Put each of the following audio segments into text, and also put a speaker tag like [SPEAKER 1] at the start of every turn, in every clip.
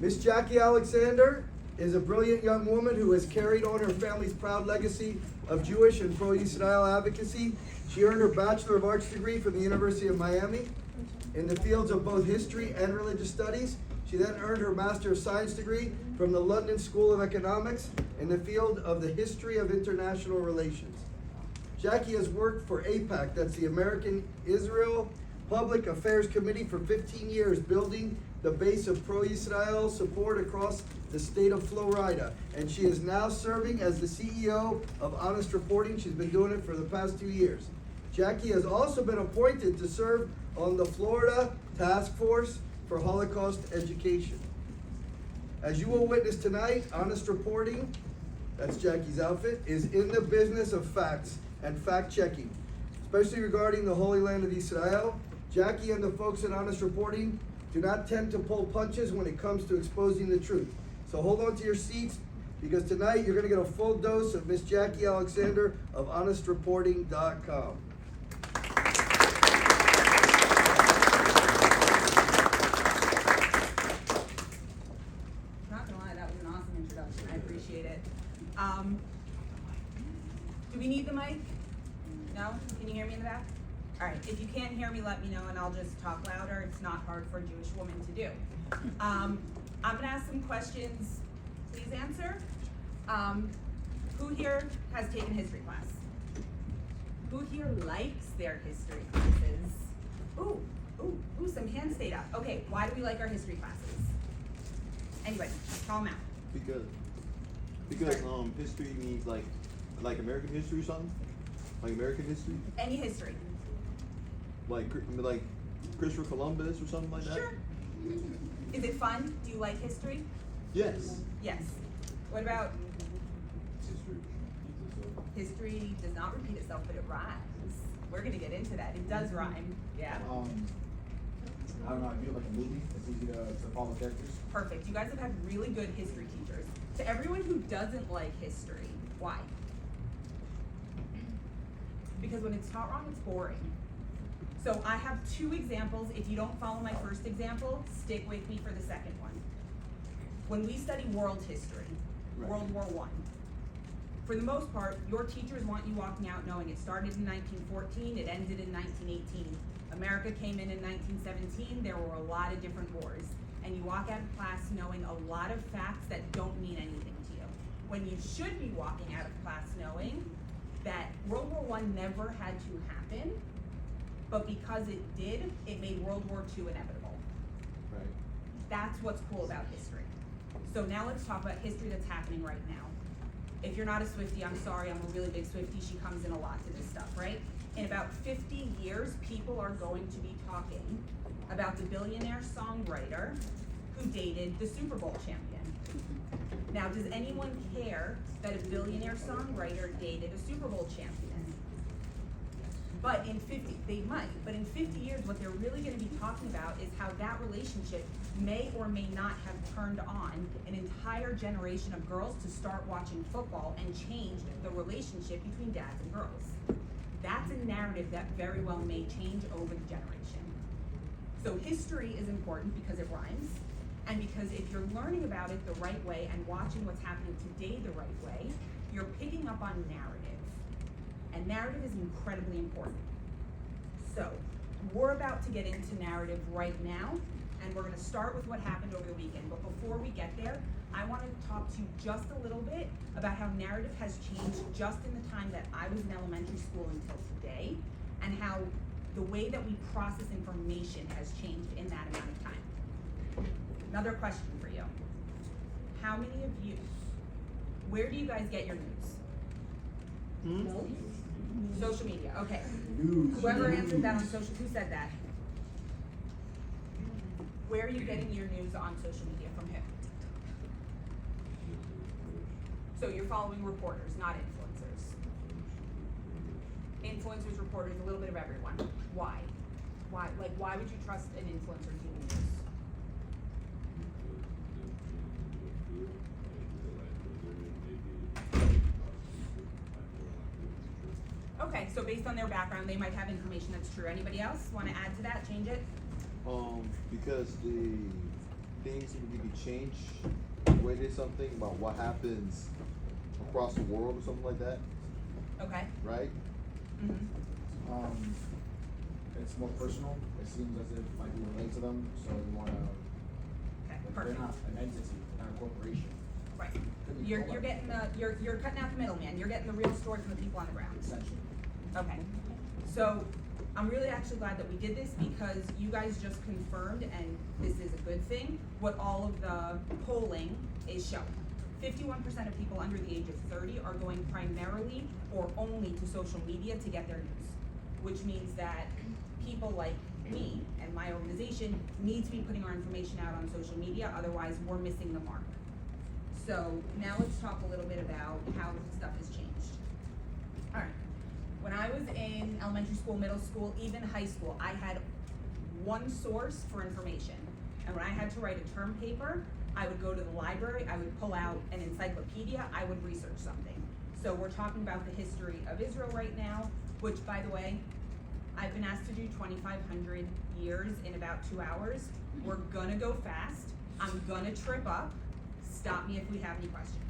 [SPEAKER 1] Miss Jacki Alexander is a brilliant young woman who has carried on her family's proud legacy of Jewish and pro-Yisrael advocacy. She earned her Bachelor of Arts degree from the University of Miami in the fields of both history and religious studies. She then earned her Master of Science degree from the London School of Economics in the field of the history of international relations. Jacki has worked for AIPAC, that's the American Israel Public Affairs Committee, for 15 years, building the base of pro-Israel support across the state of Florida. And she is now serving as the CEO of Honest Reporting. She's been doing it for the past 2 years. Jacki has also been appointed to serve on the Florida Task Force for Holocaust Education. As you will witness tonight, Honest Reporting, that's Jacki's outfit, is in the business of facts and fact-checking, especially regarding the Holy Land of Israel. Jacki and the folks at Honest Reporting do not tend to pull punches when it comes to exposing the truth. So hold on to your seats, because tonight you're going to get a full dose of Miss Jacki Alexander of HonestReporting.com.
[SPEAKER 2] Not gonna lie, that was an awesome introduction. I appreciate it. Do we need the mic? No? Can you hear me in the back? All right, if you can't hear me, let me know and I'll just talk louder. It's not hard for a Jewish woman to do. I'm gonna ask some questions. Please answer. Who here has taken history class? Who here likes their history classes? Ooh, some hands stayed up. Okay, why do we like our history classes? Anybody, call them out.
[SPEAKER 3] Because history means like American history or something? Like American history?
[SPEAKER 2] Any history.
[SPEAKER 3] Like Christopher Columbus or something like that?
[SPEAKER 2] Sure. Is it fun? Do you like history?
[SPEAKER 3] Yes.
[SPEAKER 2] Yes. What about history does not repeat itself, but it rhymes. We're gonna get into that. It does rhyme. Yeah.
[SPEAKER 4] I don't know, I feel like a movie. It's easy to follow characters.
[SPEAKER 2] Perfect. You guys have had really good history teachers. To everyone who doesn't like history, why? Because when it's taught wrong, it's boring. So I have 2 examples. If you don't follow my first example, stick with me for the second one. When we study world history,
[SPEAKER 3] Right.
[SPEAKER 2] World War I, for the most part, your teachers want you walking out knowing it started in 1914, it ended in 1918. America came in 1917, there were a lot of different wars. And you walk out of class knowing a lot of facts that don't mean anything to you. When you should be walking out of class knowing that World War I never had to happen, but because it did, it made World War II inevitable.
[SPEAKER 3] Right.
[SPEAKER 2] That's what's cool about history. So now let's talk about history that's happening right now. If you're not a Swiftie, I'm sorry, I'm a really big Swiftie. She comes in a lot to this stuff, right? In about 50 years, people are going to be talking about the billionaire songwriter who dated the Super Bowl champion. Now, does anyone care that a billionaire songwriter dated a Super Bowl champion? But in 50, they might, but in 50 years, what they're really gonna be talking about is how that relationship may or may not have turned on an entire generation of girls to start watching football and changed the relationship between dads and girls. That's a narrative that very well may change over the generation. So history is important because it rhymes, and because if you're learning about it the right way and watching what's happening today the right way, you're picking up on narrative. And narrative is incredibly important. So, we're about to get into narrative right now, and we're gonna start with what happened over the weekend. But before we get there, I wanna talk to you just a little bit about how narrative has changed just in the time that I was in elementary school until today, and how the way that we process information has changed in that amount of time. Another question for you. How many of you, where do you guys get your news? Social media, okay. Whoever answered that on social, who said that? Where are you getting your news on social media, from who? So you're following reporters, not influencers. Influencers, reporters, a little bit of everyone. Why? Why would you trust an influencer doing news? Okay, so based on their background, they might have information that's true. Anybody else want to add to that, change it?
[SPEAKER 3] Because things can be changed? The way there's something about what happens across the world or something like that,
[SPEAKER 2] Okay.
[SPEAKER 3] right?
[SPEAKER 2] Mm-hmm.
[SPEAKER 4] It's more personal. It seems as if like we relate to them, so we wanna.
[SPEAKER 2] Okay,
[SPEAKER 4] Like,
[SPEAKER 2] perfect.
[SPEAKER 4] they're not an entity, they're not a corporation.
[SPEAKER 2] Right.
[SPEAKER 4] Could be
[SPEAKER 2] You're
[SPEAKER 4] called
[SPEAKER 2] getting you're cutting out the middleman. You're getting the real story from the people on the ground.
[SPEAKER 4] Essentially.
[SPEAKER 2] Okay. So I'm really actually glad that we did this because you guys just confirmed, and this is a good thing, what all of the polling is showing. 51% of people under the age of 30 are going primarily or only to social media to get their news, which means that people like me and my organization need to be putting our information out on social media, otherwise we're missing the mark. So now let's talk a little bit about how stuff has changed. All right. When I was in elementary school, middle school, even high school, I had one source for information. And when I had to write a term paper, I would go to the library, I would pull out an encyclopedia, I would research something. So we're talking about the history of Israel right now, which, by the way, I've been asked to do 2,500 years in about 2 hours. We're gonna go fast. I'm gonna trip up. Stop me if we have any questions.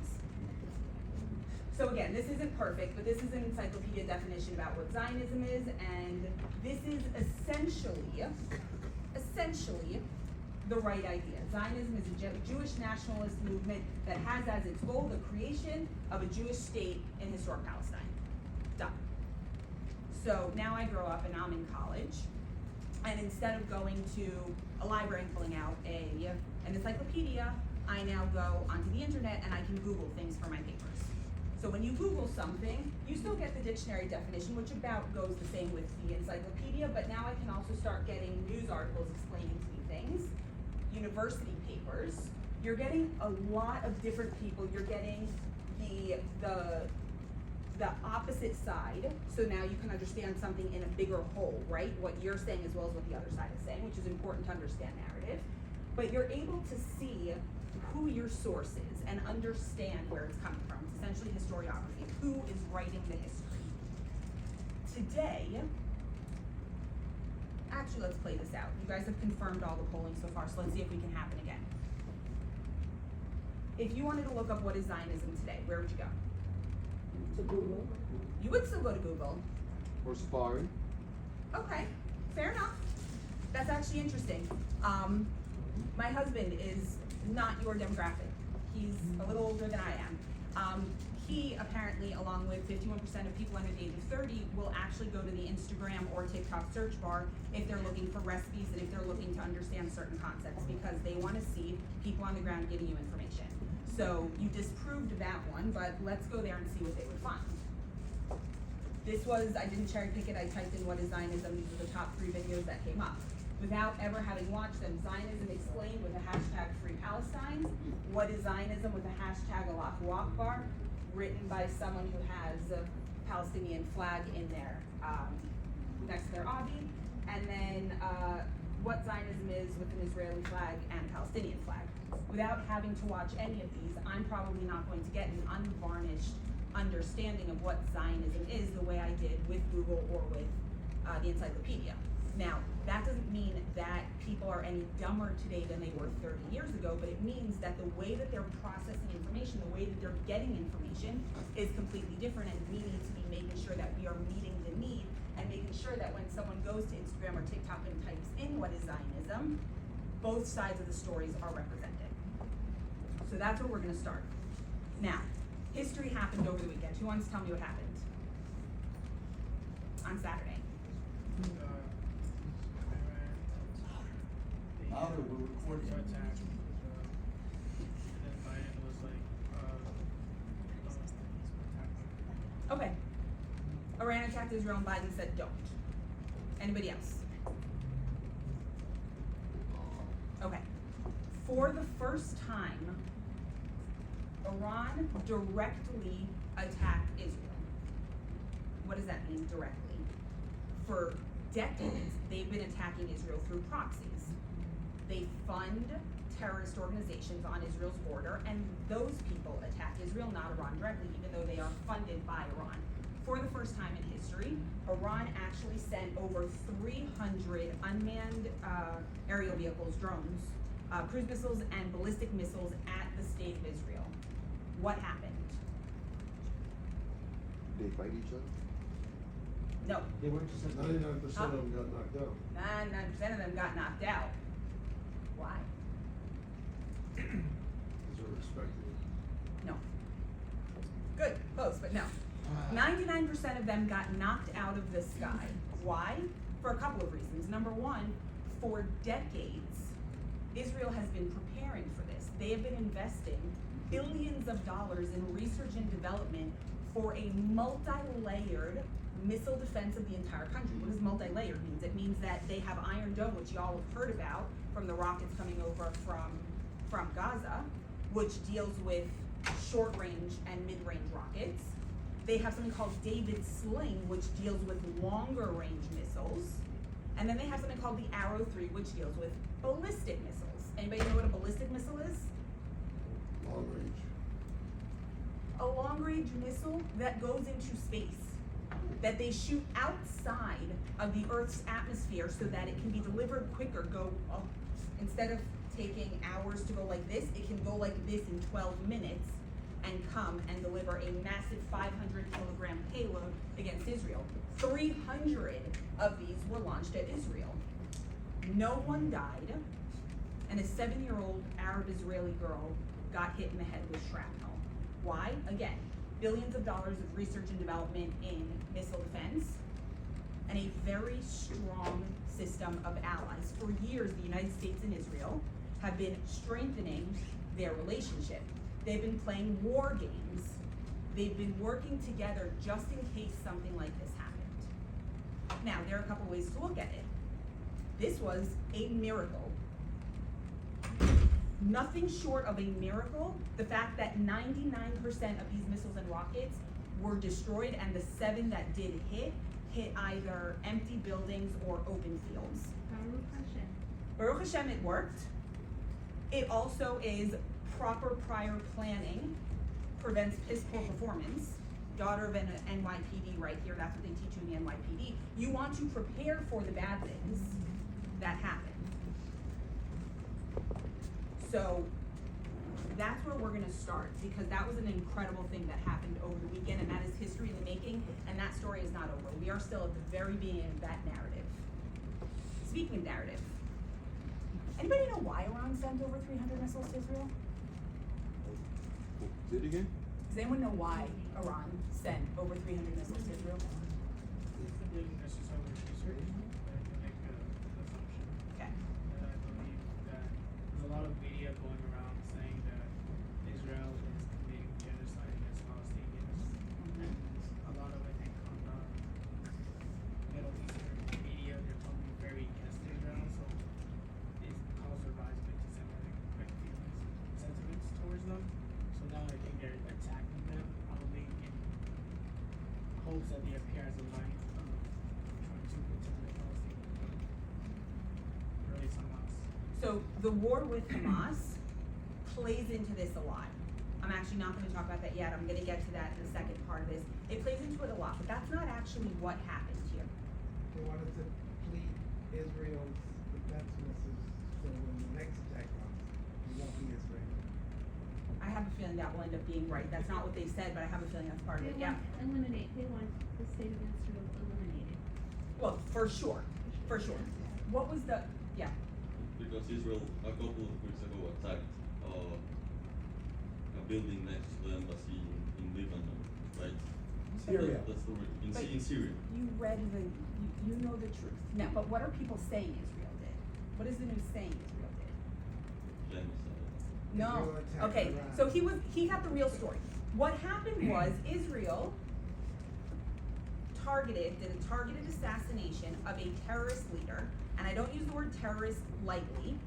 [SPEAKER 2] So again, this isn't perfect, but this is an encyclopedia definition about what Zionism is, and this is essentially the right idea. Zionism is a Jewish nationalist movement that has as its goal the creation of a Jewish state in historic Palestine. Done. So now I grow up and I'm in college, and instead of going to a library and pulling out an encyclopedia, I now go onto the internet and I can Google things for my papers. So when you Google something, you still get the dictionary definition, which about goes the same with the encyclopedia, but now I can also start getting news articles explaining to me things, university papers. You're getting a lot of different people. You're getting the opposite side, so now you can understand something in a bigger whole, right? What you're saying as well as what the other side is saying, which is important to understand narrative. But you're able to see who your source is and understand where it's coming from. It's essentially historiography. Who is writing the history? Today, actually, let's play this out. You guys have confirmed all the polling so far, so let's see if we can happen again. If you wanted to look up what is Zionism today, where would you go?
[SPEAKER 5] To Google.
[SPEAKER 2] You would still go to Google.
[SPEAKER 3] Or Safari?
[SPEAKER 2] Okay, fair enough. That's actually interesting. My husband is not your demographic. He's a little older than I am. He apparently, along with 51% of people under the age of 30, will actually go to the Instagram or TikTok search bar if they're looking for recipes and if they're looking to understand certain concepts, because they want to see people on the ground giving you information. So you disproved that one, but let's go there and see what they would find. This was, I didn't cherry pick it, I typed in what is Zionism. These are the top 3 videos that came up. Without ever having watched them, Zionism explained with a hashtag Free Palestine. What is Zionism with a hashtag Allahu Akbar, written by someone who has a Palestinian flag in their, next to their Avi. And then what Zionism is with an Israeli flag and a Palestinian flag. Without having to watch any of these, I'm probably not going to get an unvarnished understanding of what Zionism is the way I did with Google or with the encyclopedia. Now, that doesn't mean that people are any dumber today than they were 30 years ago, but it means that the way that they're processing information, the way that they're getting information is completely different, and we need to be making sure that we are meeting the need and making sure that when someone goes to Instagram or TikTok and types in what is Zionism, both sides of the stories are represented. So that's where we're gonna start. Now, history happened over the weekend. Who wants to tell me what happened? On Saturday.
[SPEAKER 5] We're recording.
[SPEAKER 2] Okay. Iran attacked Israel and Biden said don't. Anybody else? Okay. For the first time, Iran directly attacked Israel. What does that mean, directly? For decades, they've been attacking Israel through proxies. They fund terrorist organizations on Israel's border, and those people attack Israel, not Iran directly, even though they are funded by Iran. For the first time in history, Iran actually sent over 300 unmanned aerial vehicles, drones, cruise missiles and ballistic missiles at the state of Israel. What happened?
[SPEAKER 3] They fight each other?
[SPEAKER 2] No,
[SPEAKER 4] They weren't just.
[SPEAKER 6] 99% of them got knocked out.
[SPEAKER 2] 99% of them got knocked out. Why?
[SPEAKER 6] Because they're respected.
[SPEAKER 2] No. Good, close, but no. 99% of them got knocked out of the sky. Why? For a couple of reasons. Number one, for decades, Israel has been preparing for this. They have been investing billions of dollars in research and development for a multi-layered missile defense of the entire country. What does multi-layered mean? It means that they have Iron Dome, which y'all have heard about from the rockets coming over from Gaza, which deals with short-range and mid-range rockets. They have something called David's Sling, which deals with longer-range missiles. And then they have something called the Arrow 3, which deals with ballistic missiles. Anybody know what a ballistic missile is?
[SPEAKER 6] Long range.
[SPEAKER 2] A long-range missile that goes into space, that they shoot outside of the Earth's atmosphere so that it can be delivered quicker, instead of taking hours to go like this, it can go like this in 12 minutes and come and deliver a massive 500-kilogram payload against Israel. 300 of these were launched at Israel. No one died, and a 7-year-old Arab-Israeli girl got hit in the head with shrapnel. Why? Again, billions of dollars of research and development in missile defense, and a very strong system of allies. For years, the United States and Israel have been strengthening their relationship. They've been playing war games. They've been working together just in case something like this happened. Now, there are a couple ways to look at it. This was a miracle. Nothing short of a miracle, the fact that 99% of these missiles and rockets were destroyed, and the 7 that did hit either empty buildings or open fields. Baruch Hashem, it worked. It also is proper prior planning, prevents piss poor performance. Daughter of an NYPD right here, that's what they teach you in the NYPD. You want to prepare for the bad things that happen. So that's where we're gonna start, because that was an incredible thing that happened over the weekend, and that is history in the making, and that story is not over. We are still at the very beginning of that narrative. Speaking of narrative, anybody know why Iran sent over 300 missiles to Israel?
[SPEAKER 3] Say it again?
[SPEAKER 2] Does anyone know why Iran sent over 300 missiles to Israel?
[SPEAKER 5] Didn't necessarily research, but I can make an assumption.
[SPEAKER 2] Okay.
[SPEAKER 5] And I believe that there's a lot of media going around saying that Israel is committing genocide against Palestinians. And a lot of, I think, on the Middle Eastern media, they're talking very against Israel, so it caused a rise of anti-Semitic feelings, sentiments towards them. So now I think they're attacking them, probably in hopes that they appear as a light of trying to intimidate Palestinians, but really it's Hamas.
[SPEAKER 2] So the war with Hamas plays into this a lot. I'm actually not gonna talk about that yet. I'm gonna get to that in the second part of this. It plays into it a lot, but that's not actually what happened here.
[SPEAKER 7] They wanted to deplete Israel's defense missiles, so when the next attack comes, it won't be Israel.
[SPEAKER 2] I have a feeling that will end up being right. That's not what they said, but I have a feeling that's part of
[SPEAKER 8] They
[SPEAKER 2] it, yeah.
[SPEAKER 8] they want the state of Israel eliminated.
[SPEAKER 2] Well, for sure, for sure. What was the, yeah,
[SPEAKER 9] Because Israel a couple of weeks ago attacked a building next to the embassy in Lebanon, right?
[SPEAKER 1] Syria.
[SPEAKER 9] That's the word.
[SPEAKER 2] But
[SPEAKER 9] In Syria.
[SPEAKER 2] you read you know the truth. Now, but what are people saying Israel did? What is the news saying Israel did?
[SPEAKER 9] Genocide.
[SPEAKER 2] No.
[SPEAKER 7] Israel attacked
[SPEAKER 2] Okay,
[SPEAKER 7] Iran.
[SPEAKER 2] so he got the real story. What happened was Israel did a targeted assassination of a terrorist leader, and I don't use the word terrorist lightly.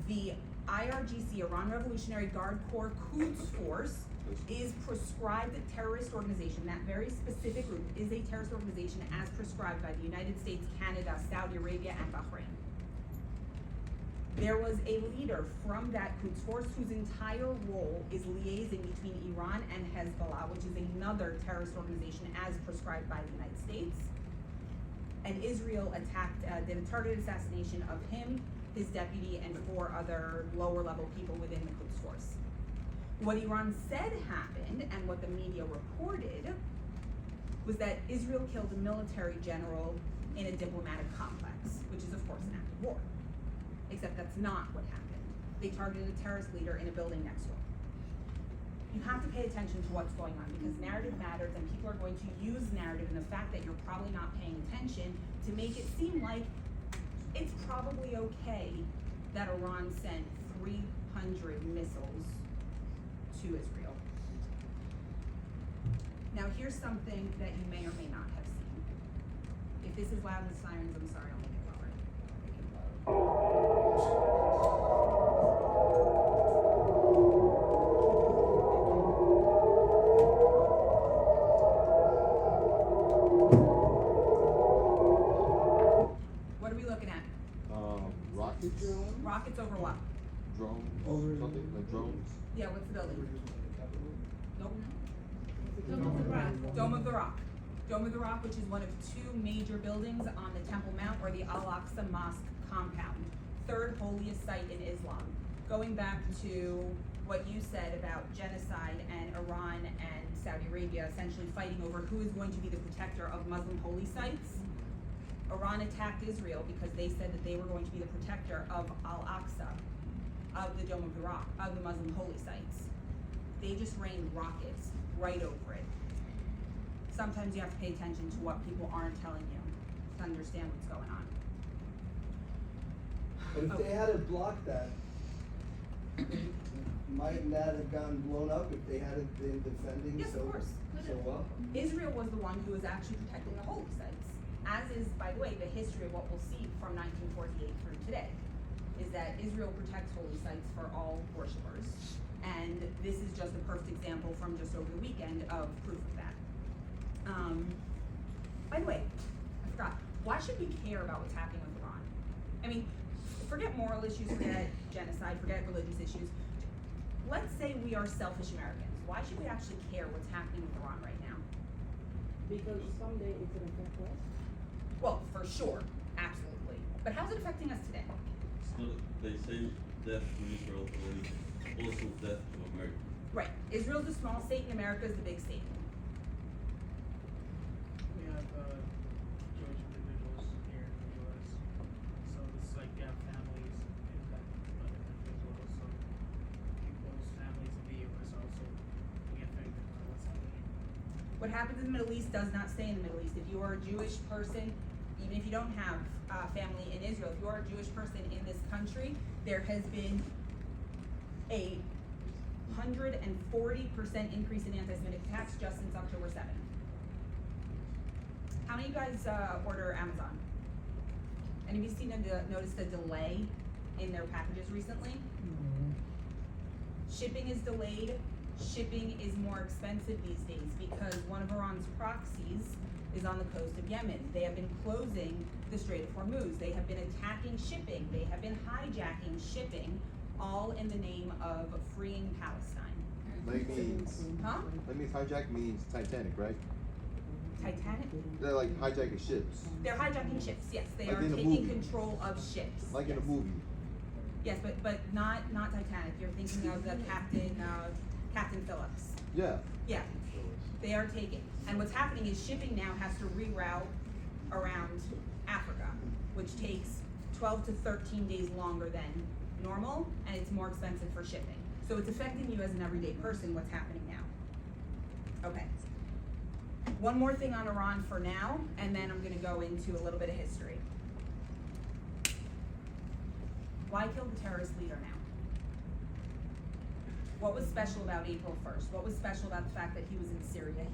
[SPEAKER 2] The IRGC, Iran Revolutionary Guard Corps Quds Force, is prescribed a terrorist organization. That very specific group is a terrorist organization as prescribed by the United States, Canada, Saudi Arabia, and Bahrain. There was a leader from that Quds Force whose entire role is liaising between Iran and Hezbollah, which is another terrorist organization as prescribed by the United States. And Israel did a targeted assassination of him, his deputy, and 4 other lower level people within the Quds Force. What Iran said happened, and what the media reported, was that Israel killed a military general in a diplomatic complex, which is of course an act of war. Except that's not what happened. They targeted a terrorist leader in a building next door. You have to pay attention to what's going on, because narrative matters, and people are going to use narrative and the fact that you're probably not paying attention to make it seem like it's probably okay that Iran sent 300 missiles to Israel. Now here's something that you may or may not have seen. If this is loud as sirens, I'm sorry, I'll make it lower. What are we looking at?
[SPEAKER 3] Rockets?
[SPEAKER 2] Rockets over what?
[SPEAKER 3] Drones? Something like drones?
[SPEAKER 2] Yeah, what's the building? Nope.
[SPEAKER 8] Dome of the Rock.
[SPEAKER 2] Dome of the Rock. Dome of the Rock, which is one of 2 major buildings on the Temple Mount, or the Al-Aqsa Mosque compound, 3rd holiest site in Islam. Going back to what you said about genocide and Iran and Saudi Arabia essentially fighting over who is going to be the protector of Muslim holy sites, Iran attacked Israel because they said that they were going to be the protector of Al-Aqsa, of the Dome of the Rock, of the Muslim holy sites. They just rained rockets right over it. Sometimes you have to pay attention to what people aren't telling you to understand what's going on.
[SPEAKER 1] But if they hadn't blocked that, mightn't that have gotten blown up if they hadn't been defending
[SPEAKER 2] Yes,
[SPEAKER 1] so,
[SPEAKER 2] of course.
[SPEAKER 1] so well?
[SPEAKER 2] Israel was the one who was actually protecting the holy sites, as is, by the way, the history of what we'll see from 1948 through today, is that Israel protects holy sites for all worshipers. And this is just a perfect example from just over the weekend of proof of that. By the way, I forgot, why should we care about what's happening with Iran? I mean, forget moral issues, forget genocide, forget religious issues. Let's say we are selfish Americans. Why should we actually care what's happening with Iran right now?
[SPEAKER 10] Because someday it could affect us.
[SPEAKER 2] Well, for sure, absolutely. But how's it affecting us today?
[SPEAKER 9] It's not, they say death to Israel, but also death to America.
[SPEAKER 2] Right, Israel's a small state and America's the big state.
[SPEAKER 5] We have Jewish individuals here in the U.S. So it's like they have families in that other country as well. So people's families in the U.S. also being affected by what's happening.
[SPEAKER 2] What happens in the Middle East does not stay in the Middle East. If you are a Jewish person, even if you don't have family in Israel, if you are a Jewish person in this country, there has been a 140% increase in anti-Semitic attacks just since October 7th. How many of you guys order Amazon? Any of you noticed a delay in their packages recently? Shipping is delayed. Shipping is more expensive these days because one of Iran's proxies is on the coast of Yemen. They have been closing the Strait of Hormuz. They have been attacking shipping. They have been hijacking shipping, all in the name of freeing Palestine.
[SPEAKER 3] Like means,
[SPEAKER 2] Huh?
[SPEAKER 3] that means hijack means Titanic, right?
[SPEAKER 2] Titanic?
[SPEAKER 3] They're like hijacking ships.
[SPEAKER 2] They're hijacking ships, yes. They
[SPEAKER 3] Like
[SPEAKER 2] are
[SPEAKER 3] in a
[SPEAKER 2] taking
[SPEAKER 3] movie.
[SPEAKER 2] control of ships.
[SPEAKER 3] Like in
[SPEAKER 2] yes.
[SPEAKER 3] a movie.
[SPEAKER 2] Yes, but not Titanic. You're thinking of the Captain Phillips.
[SPEAKER 3] Yeah.
[SPEAKER 2] Yeah, they are taking. And what's happening is shipping now has to reroute around Africa, which takes 12 to 13 days longer than normal, and it's more expensive for shipping. So it's affecting you as an everyday person, what's happening now. Okay. One more thing on Iran for now, and then I'm gonna go into a little bit of history. Why kill the terrorist leader now? What was special about April 1st? What was special about the fact that he was in Syria?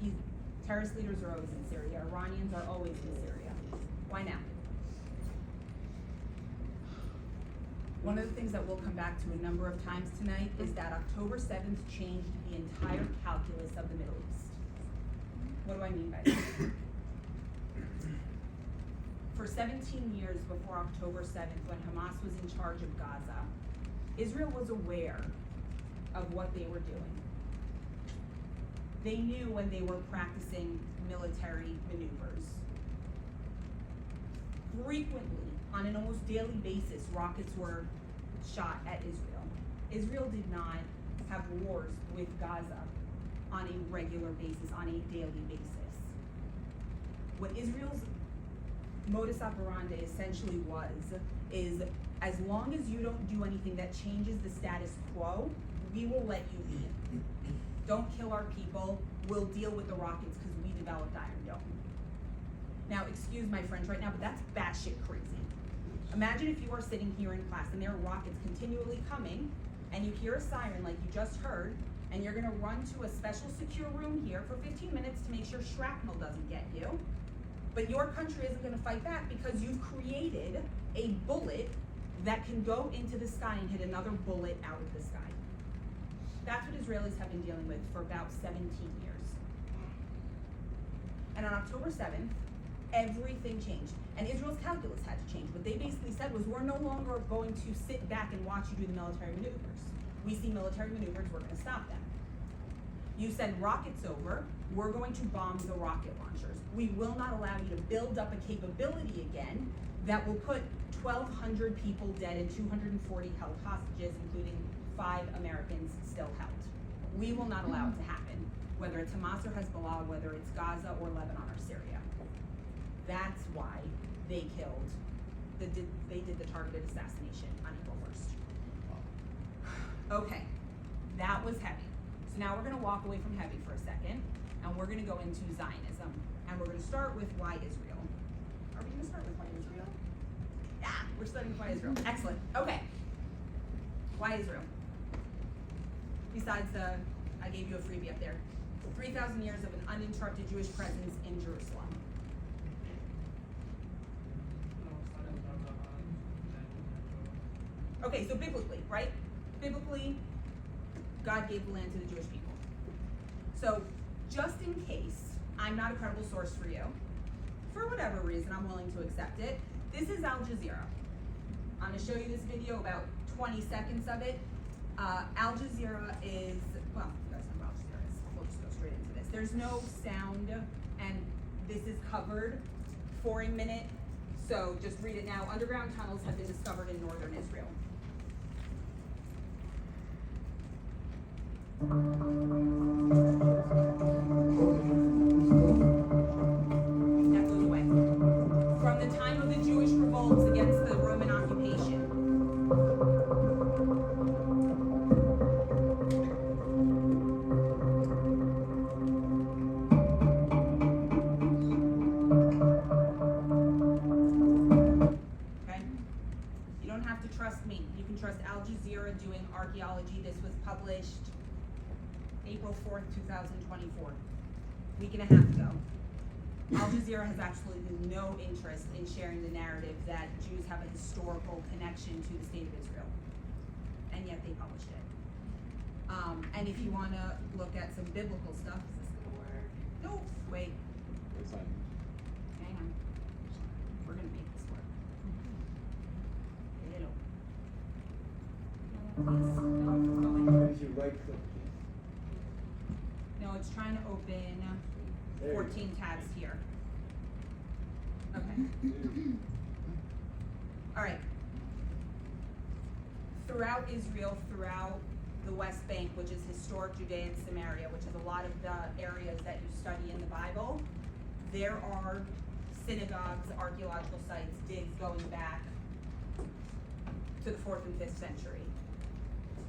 [SPEAKER 2] Terrorist leaders are always in Syria. Iranians are always in Syria. Why now? One of the things that we'll come back to a number of times tonight is that October 7th changed the entire calculus of the Middle East. What do I mean by that? For 17 years before October 7th, when Hamas was in charge of Gaza, Israel was aware of what they were doing. They knew when they were practicing military maneuvers. Frequently, On an almost daily basis, rockets were shot at Israel. Israel did not have wars with Gaza on a regular basis, on a daily basis. What Israel's modus operandi essentially is as long as you don't do anything that changes the status quo, we will let you be. Don't kill our people, we'll deal with the rockets because we developed Iron Dome. Now, excuse my French right now, but that's batshit crazy. Imagine if you are sitting here in class and there are rockets continually coming, and you hear a siren like you just heard, and you're gonna run to a special secure room here for 15 minutes to make sure shrapnel doesn't get you. But your country isn't gonna fight back because you've created a bullet that can go into the sky and hit another bullet out of the sky. That's what Israelis have been dealing with for about 17 years. And on October 7th, everything changed. And Israel's calculus had to change. What they basically said was, we're no longer going to sit back and watch you do the military maneuvers. We see military maneuvers, we're gonna stop them. You send rockets over, we're going to bomb the rocket launchers. We will not allow you to build up a capability again that will put 1,200 people dead and 240 held hostages, including 5 Americans still held. We will not allow it to happen, whether it's Hamas or Hezbollah, whether it's Gaza or Lebanon or Syria. That's why they did the targeted assassination on April 1st. Okay, that was heavy. So now we're gonna walk away from heavy for a second, and we're gonna go into Zionism. And we're gonna start with why Israel. Are we gonna start with why Israel? Yeah, we're starting with why Israel. Excellent, okay. Why Israel? Besides I gave you a freebie up there. 3,000 years of an uninterrupted Jewish presence in Jerusalem. Okay, so biblically, right? Biblically, God gave the land to the Jewish people. So, just in case I'm not a credible source for you, for whatever reason I'm willing to accept it, this is Al Jazeera. I'm gonna show you this video, about 20 seconds of it. Al Jazeera is, well, you guys know what Al Jazeera is. We'll just go straight into this. There's no sound, and this is covered for a minute, so just read it now. Underground tunnels have been discovered in northern Israel. That goes away. From the time of the Jewish revolts against the Roman occupation. Okay? You don't have to trust me. You can trust Al Jazeera doing archaeology. This was published April 4th, 2024, week and a half ago. Al Jazeera has absolutely no interest in sharing the narrative that Jews have a historical connection to the state of Israel, and yet they published it. And if you want to look at some biblical stuff, is this going to work? No, wait. Hang on. We're going to make this work. Hello. No, please, no, go in. No, it's trying to open 14 tabs here. Okay. All right. Throughout Israel, throughout the West Bank, which is historic Judea and Samaria, which is a lot of the areas that you study in the Bible, there are synagogues, archaeological sites, digs going back to the 4th and 5th century.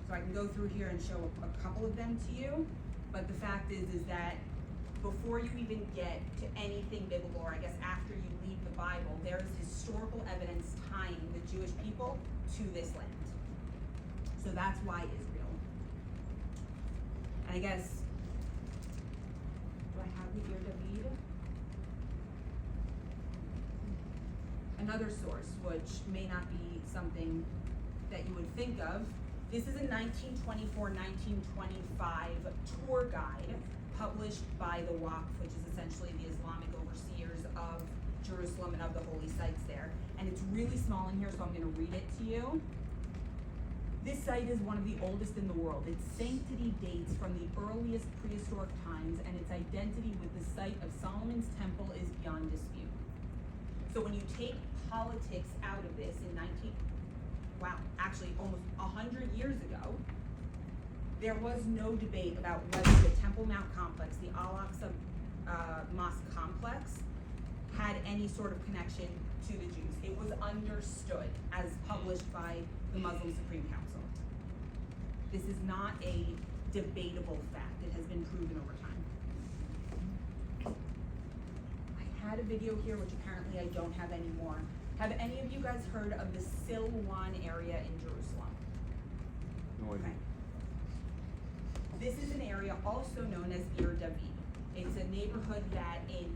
[SPEAKER 2] So I can go through here and show a couple of them to you. But the fact is that before you even get to anything biblical, or I guess after you leave the Bible, there is historical evidence tying the Jewish people to this land. So that's why Israel. And I guess, do I have the year David? Another source, which may not be something that you would think of. This is a 1924-1925 tour guide published by the Waqf, which is essentially the Islamic overseers of Jerusalem and of the holy sites there. And it's really small in here, so I'm going to read it to you. This site is one of the oldest in the world. Its sanctity dates from the earliest prehistoric times, and its identity with the site of Solomon's temple is beyond dispute. So when you take politics out of this in actually almost 100 years ago, there was no debate about whether the Temple Mount complex, the Al-Aqsa Mosque complex, had any sort of connection to the Jews. It was understood as published by the Muslim Supreme Council. This is not a debatable fact. It has been proven over time. I had a video here, which apparently I don't have anymore. Have any of you guys heard of the Silwan area in Jerusalem?
[SPEAKER 3] No idea.
[SPEAKER 2] Okay. This is an area also known as Ir David. It's a neighborhood that in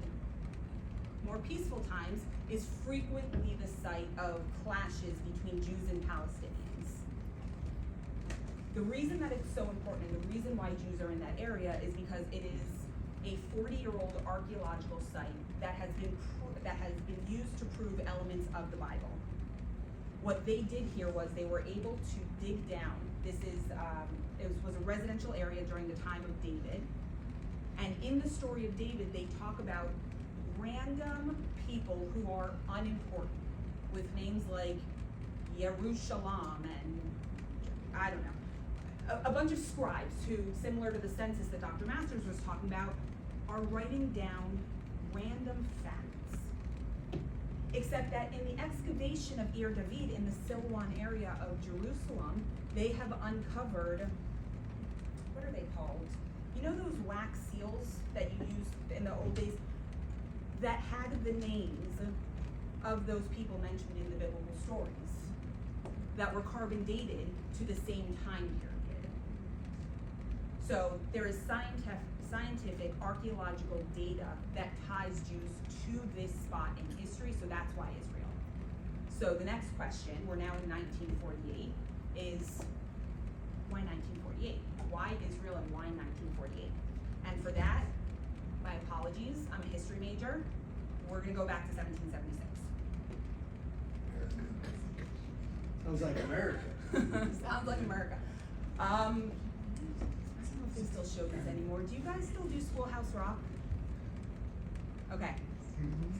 [SPEAKER 2] more peaceful times is frequently the site of clashes between Jews and Palestinians. The reason that it's so important and the reason why Jews are in that area is because it is a 40-year-old archaeological site that has been used to prove elements of the Bible. What they did here was they were able to dig down. This is it was a residential area during the time of David, and in the story of David, they talk about random people who are unimportant with names like Yerushalayim and I don't know, a bunch of scribes who, similar to the census that Dr. Masters was talking about, are writing down random facts. Except that in the excavation of Ir David in the Silwan area of Jerusalem, they have uncovered, what are they called? You know those wax seals that you used in the old days that had the names of those people mentioned in the biblical stories that were carbon dated to the same time period. So there is scientific archaeological data that ties Jews to this spot in history, so that's why Israel. So the next question, we're now in 1948, is why 1948? Why Israel and why 1948? And for that, my apologies, I'm a history major. We're gonna go back to 1776.
[SPEAKER 1] Sounds like America.
[SPEAKER 2] Sounds like America. I don't know if they still show this anymore. Do you guys still do Schoolhouse Rock? Okay.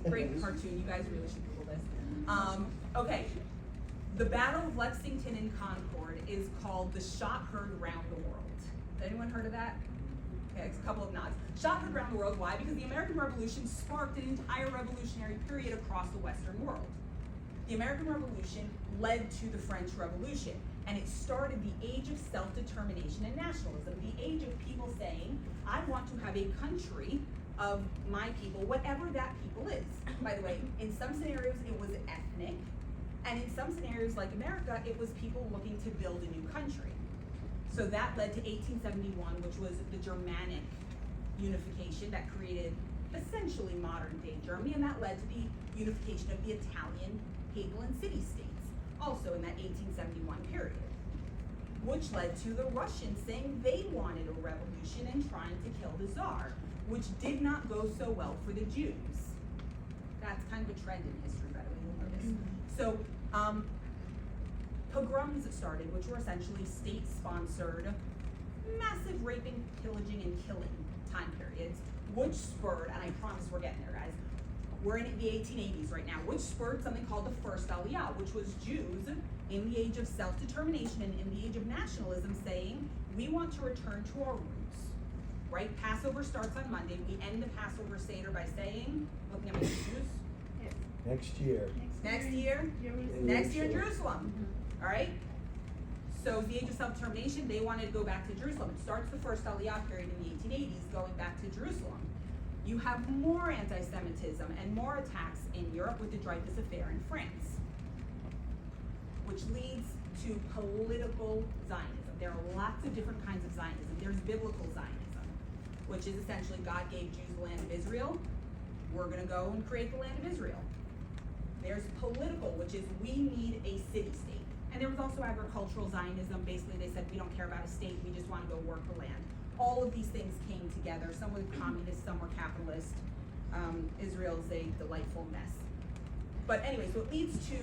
[SPEAKER 2] Great cartoon. You guys really should Google this. Okay. The Battle of Lexington and Concord is called the Shot Heard Round the World. Anyone heard of that? Okay, it's a couple of nods. Shot heard round the world. Why? Because the American Revolution sparked an entire revolutionary period across the Western world. The American Revolution led to the French Revolution, and it started the age of self-determination and nationalism, the age of people saying, I want to have a country of my people, whatever that people is. By the way, in some scenarios it was ethnic, and in some scenarios like America, it was people looking to build a new country. So that led to 1871, which was the Germanic unification that created essentially modern day Germany, and that led to the unification of the Italian papal and city states, also in that 1871 period, which led to the Russians saying they wanted a revolution and trying to kill the Tsar, which did not go so well for the Jews. That's kind of a trend in history, by the way, you'll notice. So, pogroms started, which were essentially state-sponsored, massive raping, pillaging, and killing time periods, which spurred, and I promise we're getting there, guys, we're in the 1880s right now, which spurred something called the First Aliyah, which was Jews in the age of self-determination and in the age of nationalism saying, we want to return to our roots, right? Passover starts on Monday. We end the Passover Seder by saying, looking at my Jews,
[SPEAKER 1] Next year.
[SPEAKER 2] next year in Jerusalem. All right? So the age of self-determination, they wanted to go back to Jerusalem. It starts the first Aliyah period in the 1880s, going back to Jerusalem. You have more anti-Semitism and more attacks in Europe with the Dreyfus Affair in France, which leads to political Zionism. There are lots of different kinds of Zionism. There's biblical Zionism, which is essentially God gave Jews the land of Israel. We're going to go and create the land of Israel. There's political, which is we need a city-state. And there was also agricultural Zionism. Basically, they said, we don't care about a state, we just want to go work the land. All of these things came together. Some were communist, some were capitalist. Israel is a delightful mess. But anyway, so it leads to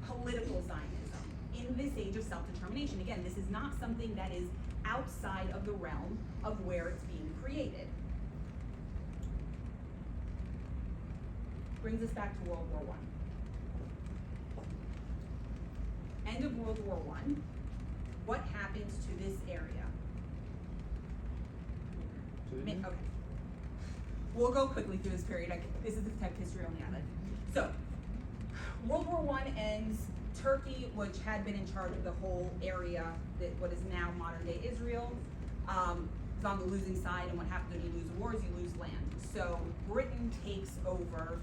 [SPEAKER 2] political Zionism in this age of self-determination. Again, this is not something that is outside of the realm of where it's being created. Brings us back to World War I. end of World War I, what happens to this area? Okay. We'll go quickly through this period. This is the type of history only I like. So, World War I ends. Turkey, which had been in charge of the whole area, that what is now modern-day Israel, is on the losing side. And what happens when you lose a war is you lose land. So Britain takes over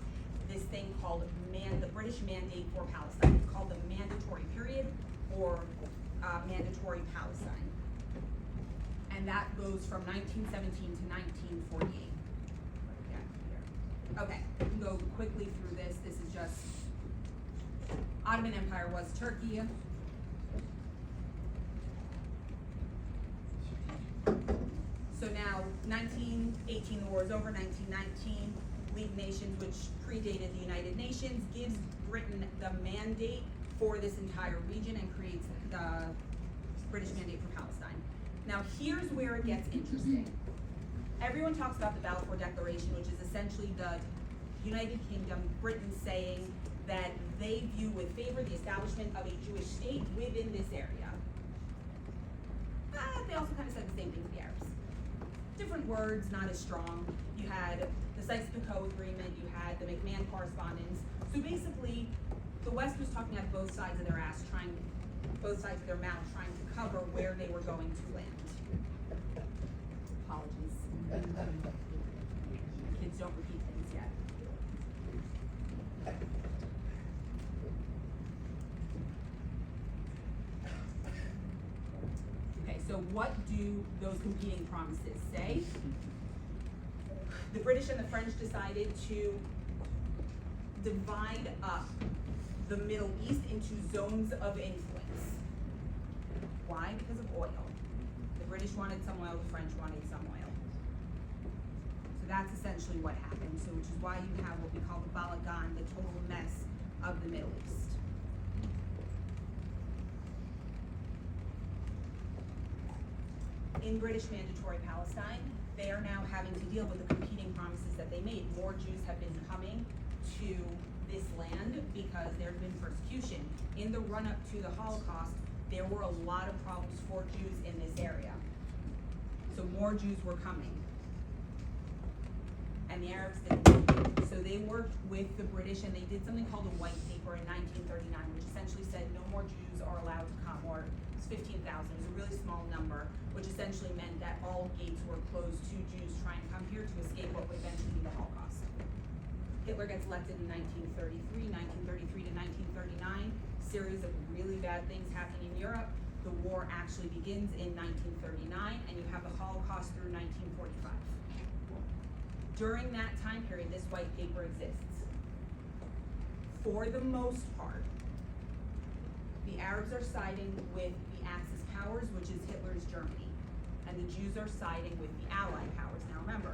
[SPEAKER 2] this thing called the British Mandate for Palestine. It's called the Mandatory Period, or Mandatory Palestine. And that goes from 1917 to 1948. Okay, we can go quickly through this. This is just Ottoman Empire was Turkey. So now 1918, the war is over. 1919, League of Nations, which predated the United Nations, gives Britain the mandate for this entire region and creates the British Mandate for Palestine. Now here's where it gets interesting. Everyone talks about the Balfour Declaration, which is essentially the United Kingdom, Britain saying that they view with favor the establishment of a Jewish state within this area. But they also kind of said the same thing to the Arabs. Different words, not as strong. You had the Sykes-Picot Agreement, you had the McMahon Correspondence. So basically, the West was talking out both sides of their ass, both sides of their mouth, trying to cover where they were going to land. Apologies. Kids don't repeat things yet. Okay, so what do those competing promises say? The British and the French decided to divide up the Middle East into zones of influence. Why? Because of oil. The British wanted some oil, the French wanted some oil. So that's essentially what happened. So which is why you have what we call the Balagan, the total mess of the Middle East. In British Mandatory Palestine, they are now having to deal with the competing promises that they made. More Jews have been coming to this land because there's been persecution. In the run-up to the Holocaust, there were a lot of problems for Jews in this area. So more Jews were coming. And the Arabs didn't. So they worked with the British and they did something called a white paper in 1939, which essentially said no more Jews are allowed to come, or it's 15,000, it was a really small number, which essentially meant that all gates were closed to Jews trying to come here to escape what would eventually be the Holocaust. Hitler gets elected in 1933, 1933 to 1939, series of really bad things happening in Europe. The war actually begins in 1939, and you have the Holocaust through 1945. During that time period, this white paper exists. For the most part, the Arabs are siding with the Axis powers, which is Hitler's Germany, and the Jews are siding with the Allied powers. Now remember,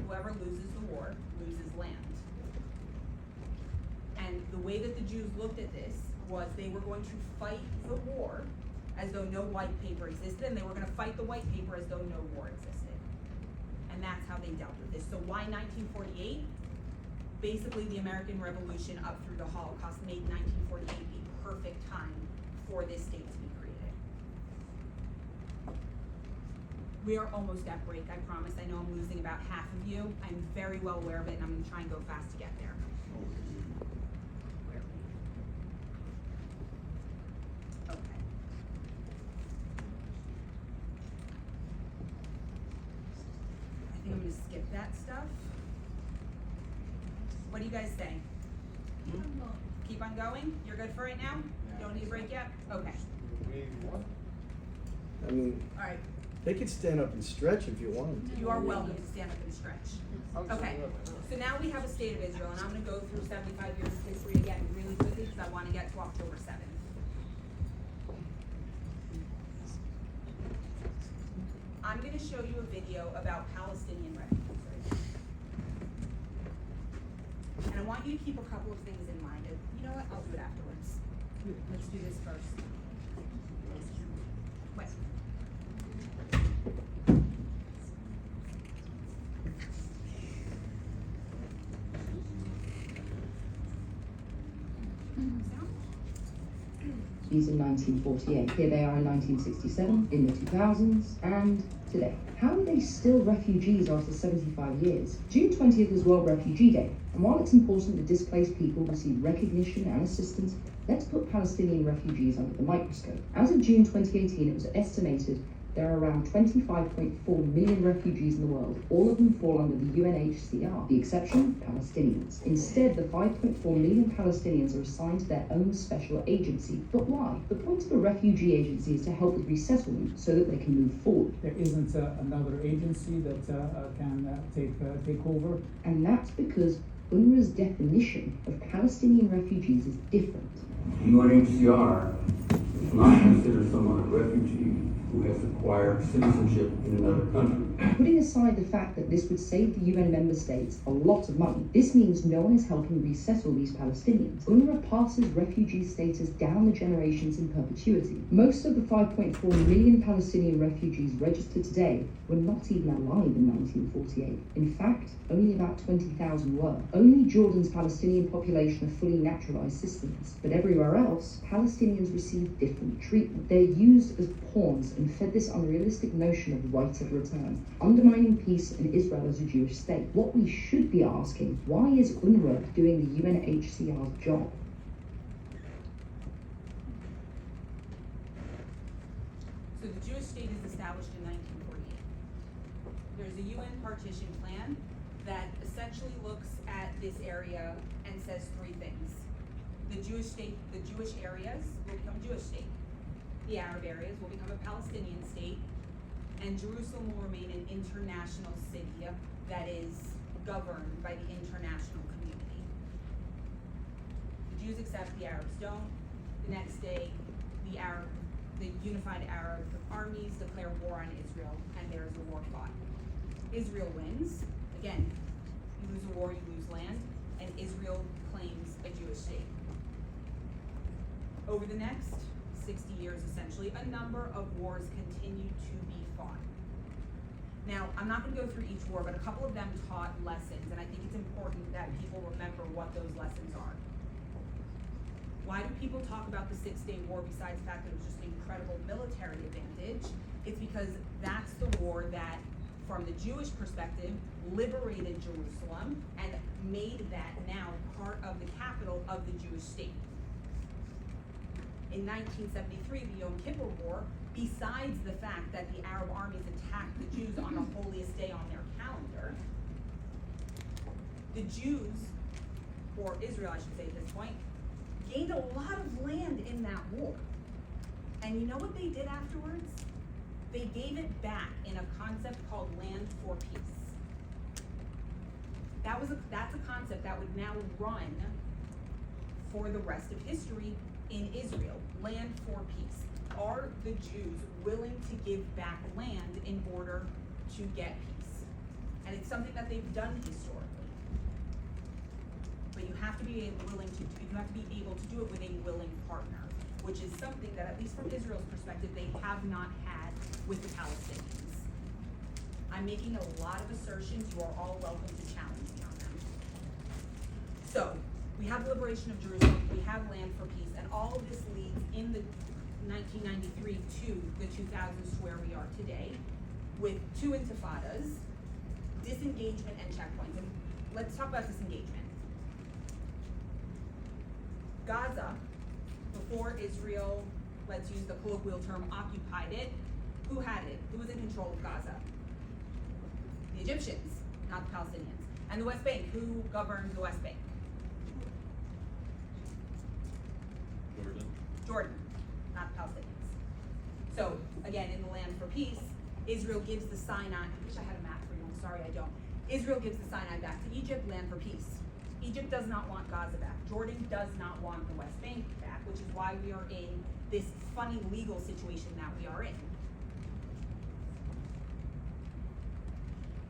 [SPEAKER 2] whoever loses the war loses land. And the way that the Jews looked at this was they were going to fight the war as though no white paper existed, and they were going to fight the white paper as though no war existed. And that's how they dealt with this. So why 1948? Basically, the American Revolution up through the Holocaust made 1948 a perfect time for this state to be created. We are almost at break, I promise. I know I'm losing about half of you. I'm very well aware of it, and I'm going to try and go fast to get there. Where are we? Okay. I think I'm going to skip that stuff. What do you guys say? Keep on going? You're good for right now? You don't need a break yet? Okay.
[SPEAKER 1] I mean,
[SPEAKER 2] All right.
[SPEAKER 1] they could stand up and stretch if you want them to.
[SPEAKER 2] You are welcome to stand up and stretch. Okay. So now we have a state of Israel, and I'm going to go through 75 years of history again really quickly because I want to get to October 7th. I'm going to show you a video about Palestinian refugees. And I want you to keep a couple of things in mind. You know what? I'll do it afterwards. Let's do this first. Wait. Sound?
[SPEAKER 11] refugees in 1948. Here they are in 1967, in the 2000s, and today. How are they still refugees after 75 years? June 20th is World Refugee Day, and while it's important that displaced people receive recognition and assistance, let's put Palestinian refugees under the microscope. As of June 2018, it was estimated there are around 25.4 million refugees in the world. All of them fall under the UNHCR. The exception, Palestinians. Instead, the 5.4 million Palestinians are assigned to their own special agency. But why? The point of a refugee agency is to help with resettlement so that they can move forward.
[SPEAKER 12] There isn't another agency that can take over.
[SPEAKER 11] And that's because UNRWA's definition of Palestinian refugees is different.
[SPEAKER 13] UNHCR does not consider someone a refugee who has acquired citizenship in another country.
[SPEAKER 11] Putting aside the fact that this would save the UN member states a lot of money, this means no one is helping resettle these Palestinians. UNRWA passes refugee status down the generations in perpetuity. Most of the 5.4 million Palestinian refugees registered today were not even alive in 1948. In fact, only about 20,000 were. Only Jordan's Palestinian population are fully naturalized citizens. But everywhere else, Palestinians receive different treatment. They're used as pawns and fed this unrealistic notion of right of return, undermining peace and Israel as a Jewish state. What we should be asking, why is UNRWA doing the UNHCR's job?
[SPEAKER 2] So the Jewish state is established in 1948. There's a UN partition plan that essentially looks at this area and says three things. The Jewish state, the Jewish areas will become a Jewish state. The Arab areas will become a Palestinian state, and Jerusalem will remain an international city that is governed by the international community. The Jews accept, the Arabs don't. The next day, the unified Arab armies declare war on Israel, and there is a war fought. Israel wins. Again, you lose a war, you lose land, and Israel claims a Jewish state. Over the next 60 years, essentially, a number of wars continue to be fought. Now, I'm not going to go through each war, but a couple of them taught lessons, and I think it's important that people remember what those lessons are. Why do people talk about the Six-Day War besides the fact that it was just an incredible military advantage? It's because that's the war that, from the Jewish perspective, liberated Jerusalem and made that now part of the capital of the Jewish state. In 1973, the Yom Kippur War, besides the fact that the Arab armies attacked the Jews on the holiest day on their calendar, the Jews, or Israel I should say at this point, gained a lot of land in that war. And you know what they did afterwards? They gave it back in a concept called land for peace. That's a concept that would now run for the rest of history in Israel, land for peace. Are the Jews willing to give back land in order to get peace? And it's something that they've done historically. But you have to be able to do it with a willing partner, which is something that, at least from Israel's perspective, they have not had with the Palestinians. I'm making a lot of assertions. You are all welcome to challenge me on them. So, we have the liberation of Jerusalem, we have land for peace, and all of this leads in the 1993 to the 2000s to where we are today, with two intifadas, disengagement and checkpoints. And let's talk about disengagement. Gaza, before Israel, let's use the colloquial term, occupied it, who had it? Who was in control of Gaza? The Egyptians, not the Palestinians. And the West Bank, who governed the West Bank? Jordan, not the Palestinians. So, again, in the land for peace, Israel gives the Sinai, I wish I had a map for you, I'm sorry I don't. Israel gives the Sinai back to Egypt, land for peace. Egypt does not want Gaza back. Jordan does not want the West Bank back, which is why we are in this funny legal situation that we are in.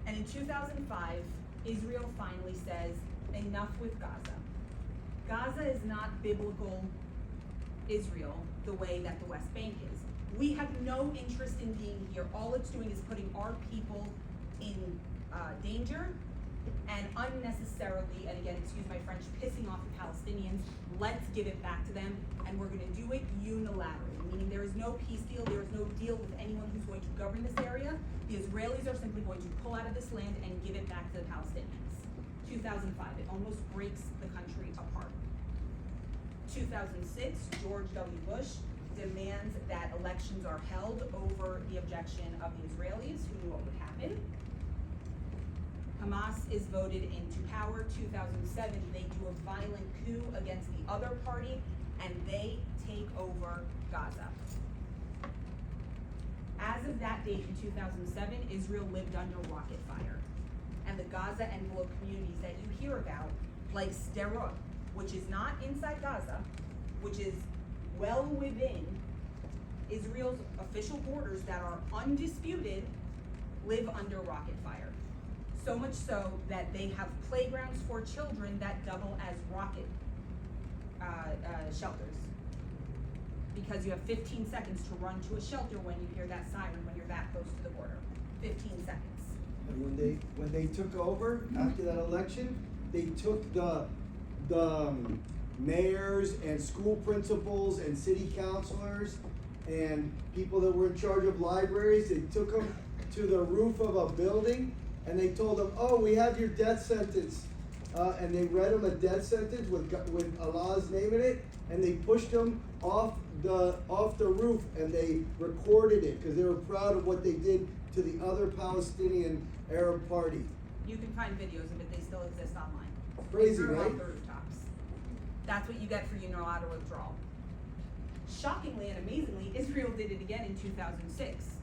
[SPEAKER 2] And in 2005, Israel finally says, enough with Gaza. Gaza is not biblical Israel the way that the West Bank is. We have no interest in being here. All it's doing is putting our people in danger and unnecessarily, and again, excuse my French, pissing off the Palestinians. Let's give it back to them, and we're gonna do it unilaterally, meaning there is no peace deal, there is no deal with anyone who's going to govern this area. The Israelis are simply going to pull out of this land and give it back to the Palestinians. 2005, it almost breaks the country apart. 2006, George W. Bush demands that elections are held over the objection of the Israelis, who knew what would happen. Hamas is voted into power. 2007, they do a violent coup against the other party, and they take over Gaza. As of that date in 2007, Israel lived under rocket fire. And the Gaza envelope communities that you hear about, like Sderot, which is not inside Gaza, which is well within Israel's official borders that are undisputed, live under rocket fire. So much so that they have playgrounds for children that double as rocket shelters. Because you have 15 seconds to run to a shelter when you hear that siren, when you're that close to the border. 15 seconds.
[SPEAKER 1] And when they took over after that election, they took the mayors and school principals and city councilors and people that were in charge of libraries. They took them to the roof of a building and they told them, "Oh, we have your death sentence," and they read them a death sentence with Allah's name in it, and they pushed them off the roof and they recorded it because they were proud of what they did to the other Palestinian Arab party.
[SPEAKER 2] You can find videos of it, they still exist online.
[SPEAKER 1] Crazy,
[SPEAKER 2] They threw 'em
[SPEAKER 1] right?
[SPEAKER 2] off the rooftops. That's what you get for unilateral withdrawal. Shockingly and amazingly, Israel did it again in 2006.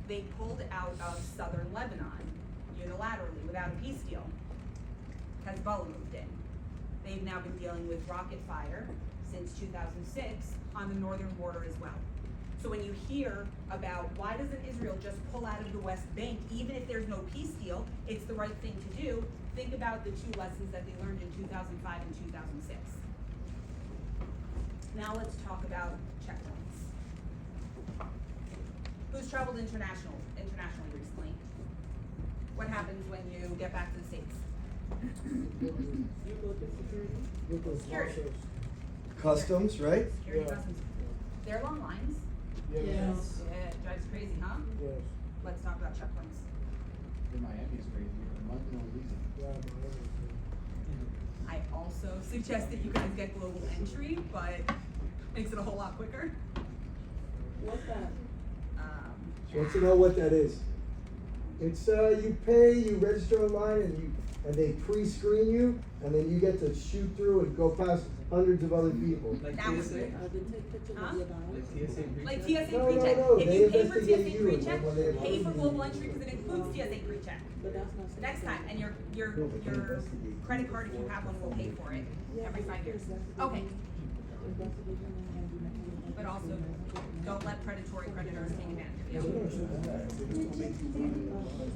[SPEAKER 2] They pulled out of southern Lebanon unilaterally without a peace deal. Hezbollah moved in. They've now been dealing with rocket fire since 2006 on the northern border as well. So when you hear about why doesn't Israel just pull out of the West Bank, even if there's no peace deal, it's the right thing to do, think about the two lessons that they learned in 2005 and 2006. Now let's talk about checkpoints. Who's traveled internationally recently? What happens when you get back to the States?
[SPEAKER 10] You go to security.
[SPEAKER 2] Security.
[SPEAKER 1] Customs, right?
[SPEAKER 2] Security
[SPEAKER 6] Yeah.
[SPEAKER 2] customs. There are long lines.
[SPEAKER 6] Yes.
[SPEAKER 2] Yeah, it drives crazy, huh?
[SPEAKER 6] Yes.
[SPEAKER 2] Let's talk about checkpoints.
[SPEAKER 4] In Miami is crazy. A month, no reason.
[SPEAKER 6] Yeah,
[SPEAKER 2] I also suggest that you guys get global entry, but makes it a whole lot quicker.
[SPEAKER 10] What's that?
[SPEAKER 1] She wants to know what that is. It's you pay, you register online, and they pre-screen you, and then you get to shoot through and go past hundreds of other people.
[SPEAKER 2] That was
[SPEAKER 10] I didn't take pictures
[SPEAKER 2] Huh?
[SPEAKER 10] of your diamonds.
[SPEAKER 2] like TSA
[SPEAKER 1] No,
[SPEAKER 2] pre-check.
[SPEAKER 1] no,
[SPEAKER 2] If
[SPEAKER 1] they
[SPEAKER 2] you pay for
[SPEAKER 1] investigate
[SPEAKER 2] TSA
[SPEAKER 1] you and
[SPEAKER 2] pre-check,
[SPEAKER 1] when they
[SPEAKER 2] pay for
[SPEAKER 1] approve
[SPEAKER 2] global
[SPEAKER 1] you.
[SPEAKER 2] entry because it includes TSA pre-check.
[SPEAKER 10] But that's not safe.
[SPEAKER 2] Next time, and your
[SPEAKER 1] No, but they investigate.
[SPEAKER 2] credit card, if you have one, will pay for it every 5 years. Okay, but also don't let predatory creditors take advantage of you.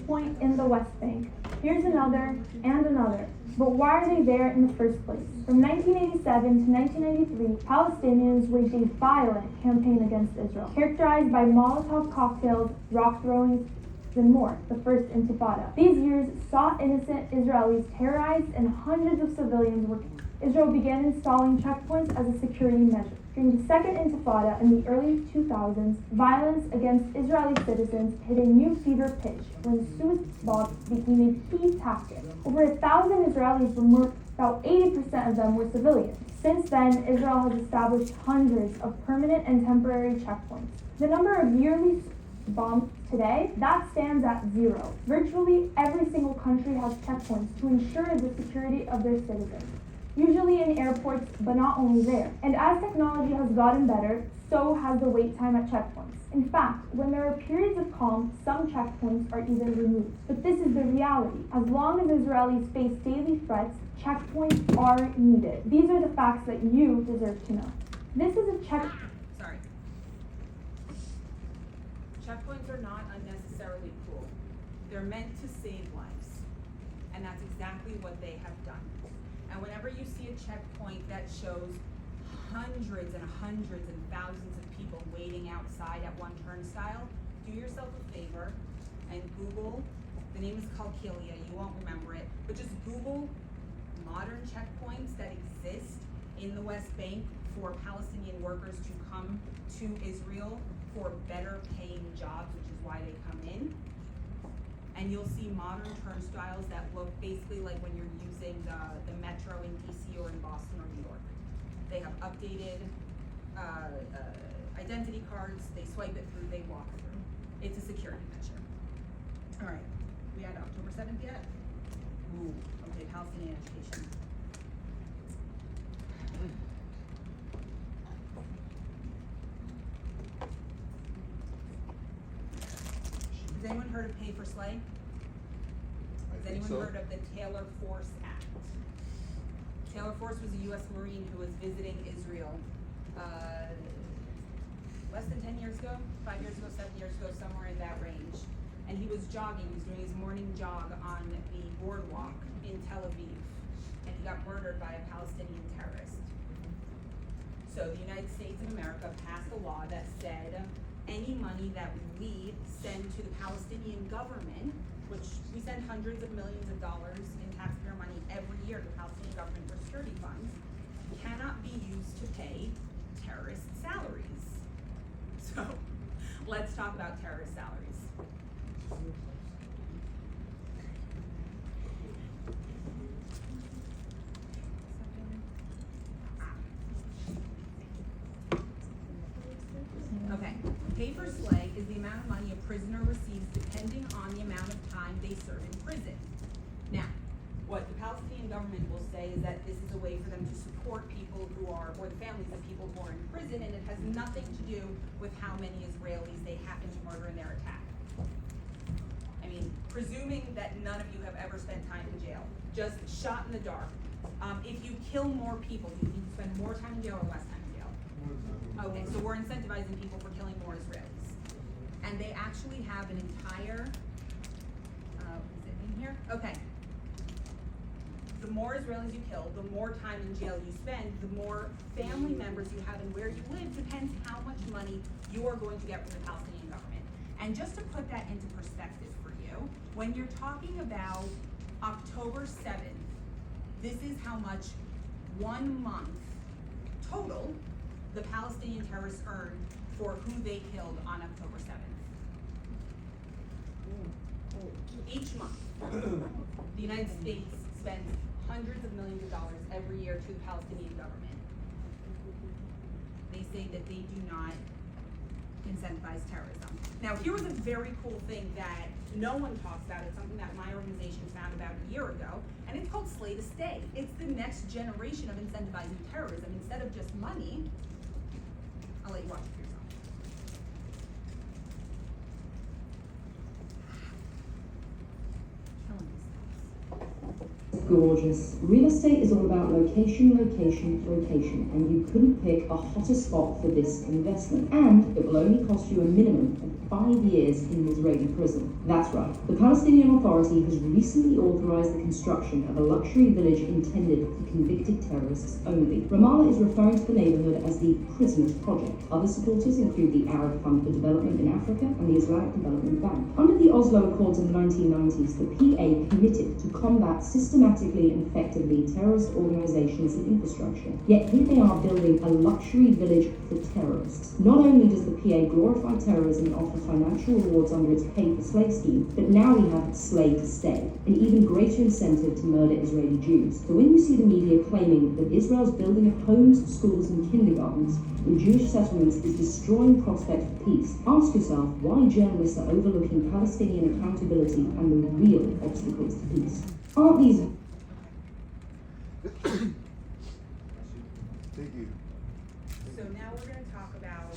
[SPEAKER 14] Point in the West Bank. Here's another and another. But why are they there in the first place? From 1987 to 1993, Palestinians waged a violent campaign against Israel, characterized by Molotov cocktails, rock throwings, and more, the First Intifada. These years saw innocent Israelis terrorized and hundreds of civilians were killed. Israel began installing checkpoints as a security measure. During the Second Intifada in the early 2000s, violence against Israeli citizens hit a new fever pitch when suicide bombs became a key tactic. Over 1,000 Israelis were murdered, about 80% of them were civilians. Since then, Israel has established hundreds of permanent and temporary checkpoints. The number of yearly bombs today, that stands at 0. Virtually every single country has checkpoints to ensure the security of their citizens. Usually in airports, but not only there. And as technology has gotten better, so has the wait time at checkpoints. In fact, when there are periods of calm, some checkpoints are even removed. But this is the reality. As long as Israelis face daily threats, checkpoints are needed. These are the facts that you deserve to know. This is a check.
[SPEAKER 2] Sorry. Checkpoints are not unnecessarily cruel. They're meant to save lives. And that's exactly what they have done. And whenever you see a checkpoint that shows hundreds and hundreds and thousands of people waiting outside at one turnstile, do yourself a favor and Google the The name is Kalkilia, you won't remember it, but just Google modern checkpoints that exist in the West Bank for Palestinian workers to come to Israel for better paying jobs, which is why they come in. And you'll see modern turnstiles that look basically like when you're using the metro in DC or in Boston or New York. They have updated identity cards, they swipe it through, they walk through. It's a security measure. All right, we had October 7th yet? Ooh, okay, Palestinian education. Has anyone heard of Pay for Slay? Has anyone heard of the Taylor Force Act? Taylor Force was a U.S. Marine who was visiting Israel less than 10 years ago, 5 years ago, 7 years ago, somewhere in that range. And he was jogging, he was doing his morning jog on the boardwalk in Tel Aviv, and he got murdered by a Palestinian terrorist. So the United States of America passed a law that said any money that we send to the Palestinian government, which we send hundreds of millions of dollars in taxpayer money every year to the Palestinian government for security funds, cannot be used to pay terrorist salaries. So let's talk about terrorist salaries. Okay, pay for slay is the amount of money a prisoner receives depending on the amount of time they serve in prison. Now, what the Palestinian government will say is that this is a way for them to support people who are, or the families of people who are in prison, and it has nothing to do with how many Israelis they happen to murder in their attack. I mean, presuming that none of you have ever spent time in jail, just shot in the dark. If you kill more people, do you think you spend more time in jail or less time in jail? Okay, so we're incentivizing people for killing more Israelis. And they actually have an entire, is it in here? Okay. The more Israelis you kill, the more time in jail you spend, the more family members you have, and where you live depends how much money you are going to get from the Palestinian government. And just to put that into perspective for you, when you're talking about October 7th, this is how much 1 month total the Palestinian terrorists earned for who they killed on October 7th. Each month, the United States spends hundreds of millions of dollars every year to the Palestinian government. They say that they do not incentivize terrorism. Now, here was a very cool thing that no one talks about. It's something that my organization found about a year ago, and it's called Slay to Stay. It's the next generation of incentivizing terrorism. Instead of just money, I'll let you watch it for yourself.
[SPEAKER 11] Gorgeous. Real estate is all about location, location, location, and you couldn't pick a hotter spot for this investment. And it will only cost you a minimum of 5 years in an Israeli prison. That's right. The Palestinian Authority has recently authorized the construction of a luxury village intended for convicted terrorists only. Ramallah is referring to the neighborhood as the Prisoners Project. Other supporters include the Arab Fund for Development in Africa and the Islamic Development Bank. Under the Oslo Accords in the 1990s, the PA committed to combat systematically and effectively terrorist organizations and infrastructure. Yet here they are building a luxury village for terrorists. Not only does the PA glorify terrorism and offer financial rewards under its Pay for Slay scheme, but now we have Slay to Stay, an even greater incentive to murder Israeli Jews. So when you see the media claiming that Israel's building of homes, schools, and kindergartens in Jewish settlements is destroying prospect for peace, ask yourself why journalists are overlooking Palestinian accountability and the real obstacles to peace. Aren't these...
[SPEAKER 3] Thank you.
[SPEAKER 2] So now we're going to talk about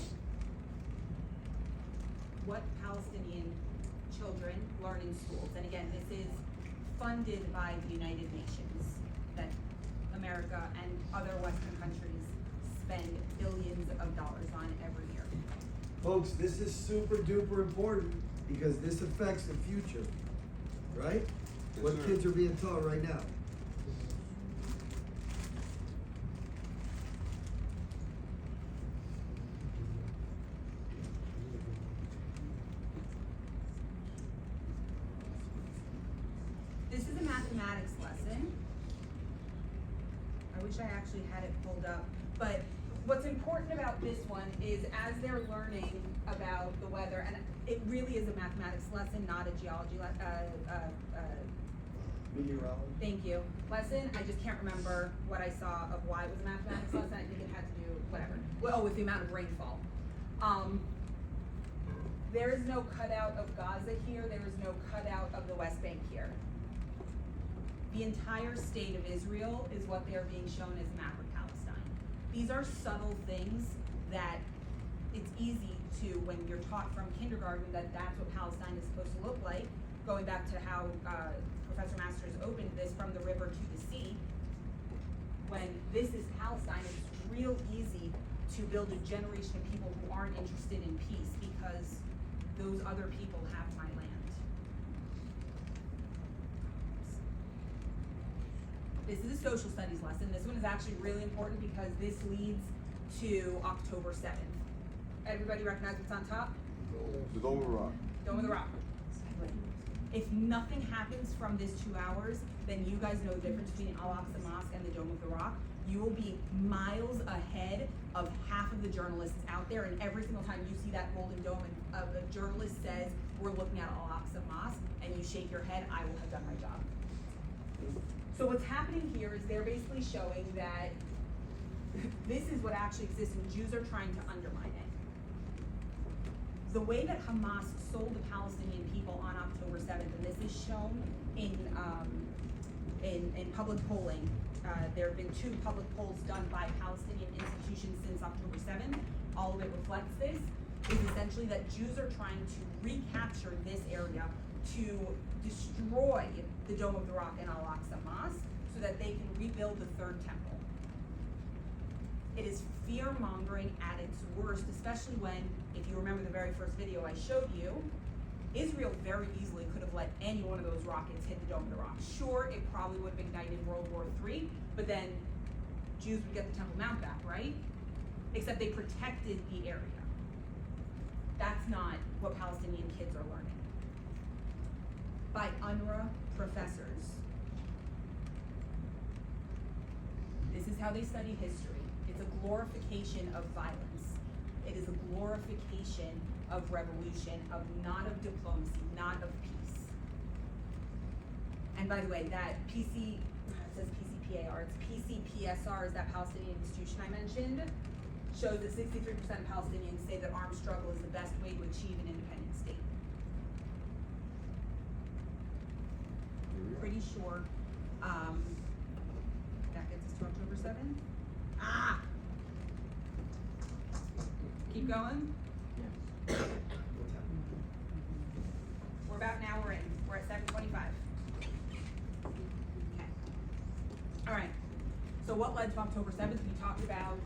[SPEAKER 2] what Palestinian children learn in schools. And again, this is funded by the United Nations, that America and other Western countries spend billions of dollars on every year.
[SPEAKER 1] Folks, this is super duper important because this affects the future, right?
[SPEAKER 3] Yes,
[SPEAKER 1] What
[SPEAKER 3] sir.
[SPEAKER 1] kids are being taught right now.
[SPEAKER 2] mathematics lesson. I wish I actually had it pulled up, but what's important about this one is as they're learning about the weather, and it really is a mathematics lesson, not a geology
[SPEAKER 1] Meteorology.
[SPEAKER 2] thank you, lesson. I just can't remember what I saw of why it was a mathematics lesson. I think it had to do, whatever. Well, with the amount of rainfall. There is no cutout of Gaza here. There is no cutout of the West Bank here. The entire state of Israel is what they're being shown as a map of Palestine. These are subtle things that it's easy to, when you're taught from kindergarten that that's what Palestine is supposed to look like, going back to how Professor Masters opened this from the river to the sea. When this is Palestine, it's real easy to build a generation of people who aren't interested in peace because those other people have my land. This is a social studies lesson. This one is actually really important because this leads to October 7th. Everybody recognize what's on top?
[SPEAKER 3] The Dome of the Rock.
[SPEAKER 2] Dome of the Rock. If nothing happens from this 2 hours, then you guys know the difference between Al-Aqsa Mosque and the Dome of the Rock. You will be miles ahead of half of the journalists out there, and every single time you see that golden dome and a journalist says, we're looking at Al-Aqsa Mosque, and you shake your head, I will have done my job. So what's happening here is they're basically showing that this is what actually exists, and Jews are trying to undermine it. The way that Hamas sold the Palestinian people on October 7th, and this is shown in public polling. There have been 2 public polls done by Palestinian institutions since October 7th. All of it reflects this, is essentially that Jews are trying to recapture this area to destroy the Dome of the Rock and Al-Aqsa Mosque so that they can rebuild the third temple. It is fear-mongering at its worst, especially when, if you remember the very first video I showed you, Israel very easily could have let any one of those rockets hit the Dome of the Rock. Sure, it probably would have ignited World War III, but then Jews would get the Temple Mount back, right? Except they protected the area. That's not what Palestinian kids are learning. By UNRWA professors. This is how they study history. It's a glorification of violence. It is a glorification of revolution, not of diplomacy, not of peace. And by the way, that it says PCPAR, it's PCPSR is that Palestinian institution I mentioned, shows that 63% of Palestinians say that armed struggle is the best way to achieve an independent state. Pretty sure that gets us to October 7th. Ah! Keep going. We're about an hour in. We're at 7:25. Okay. All right. So what led to October 7th? We talked about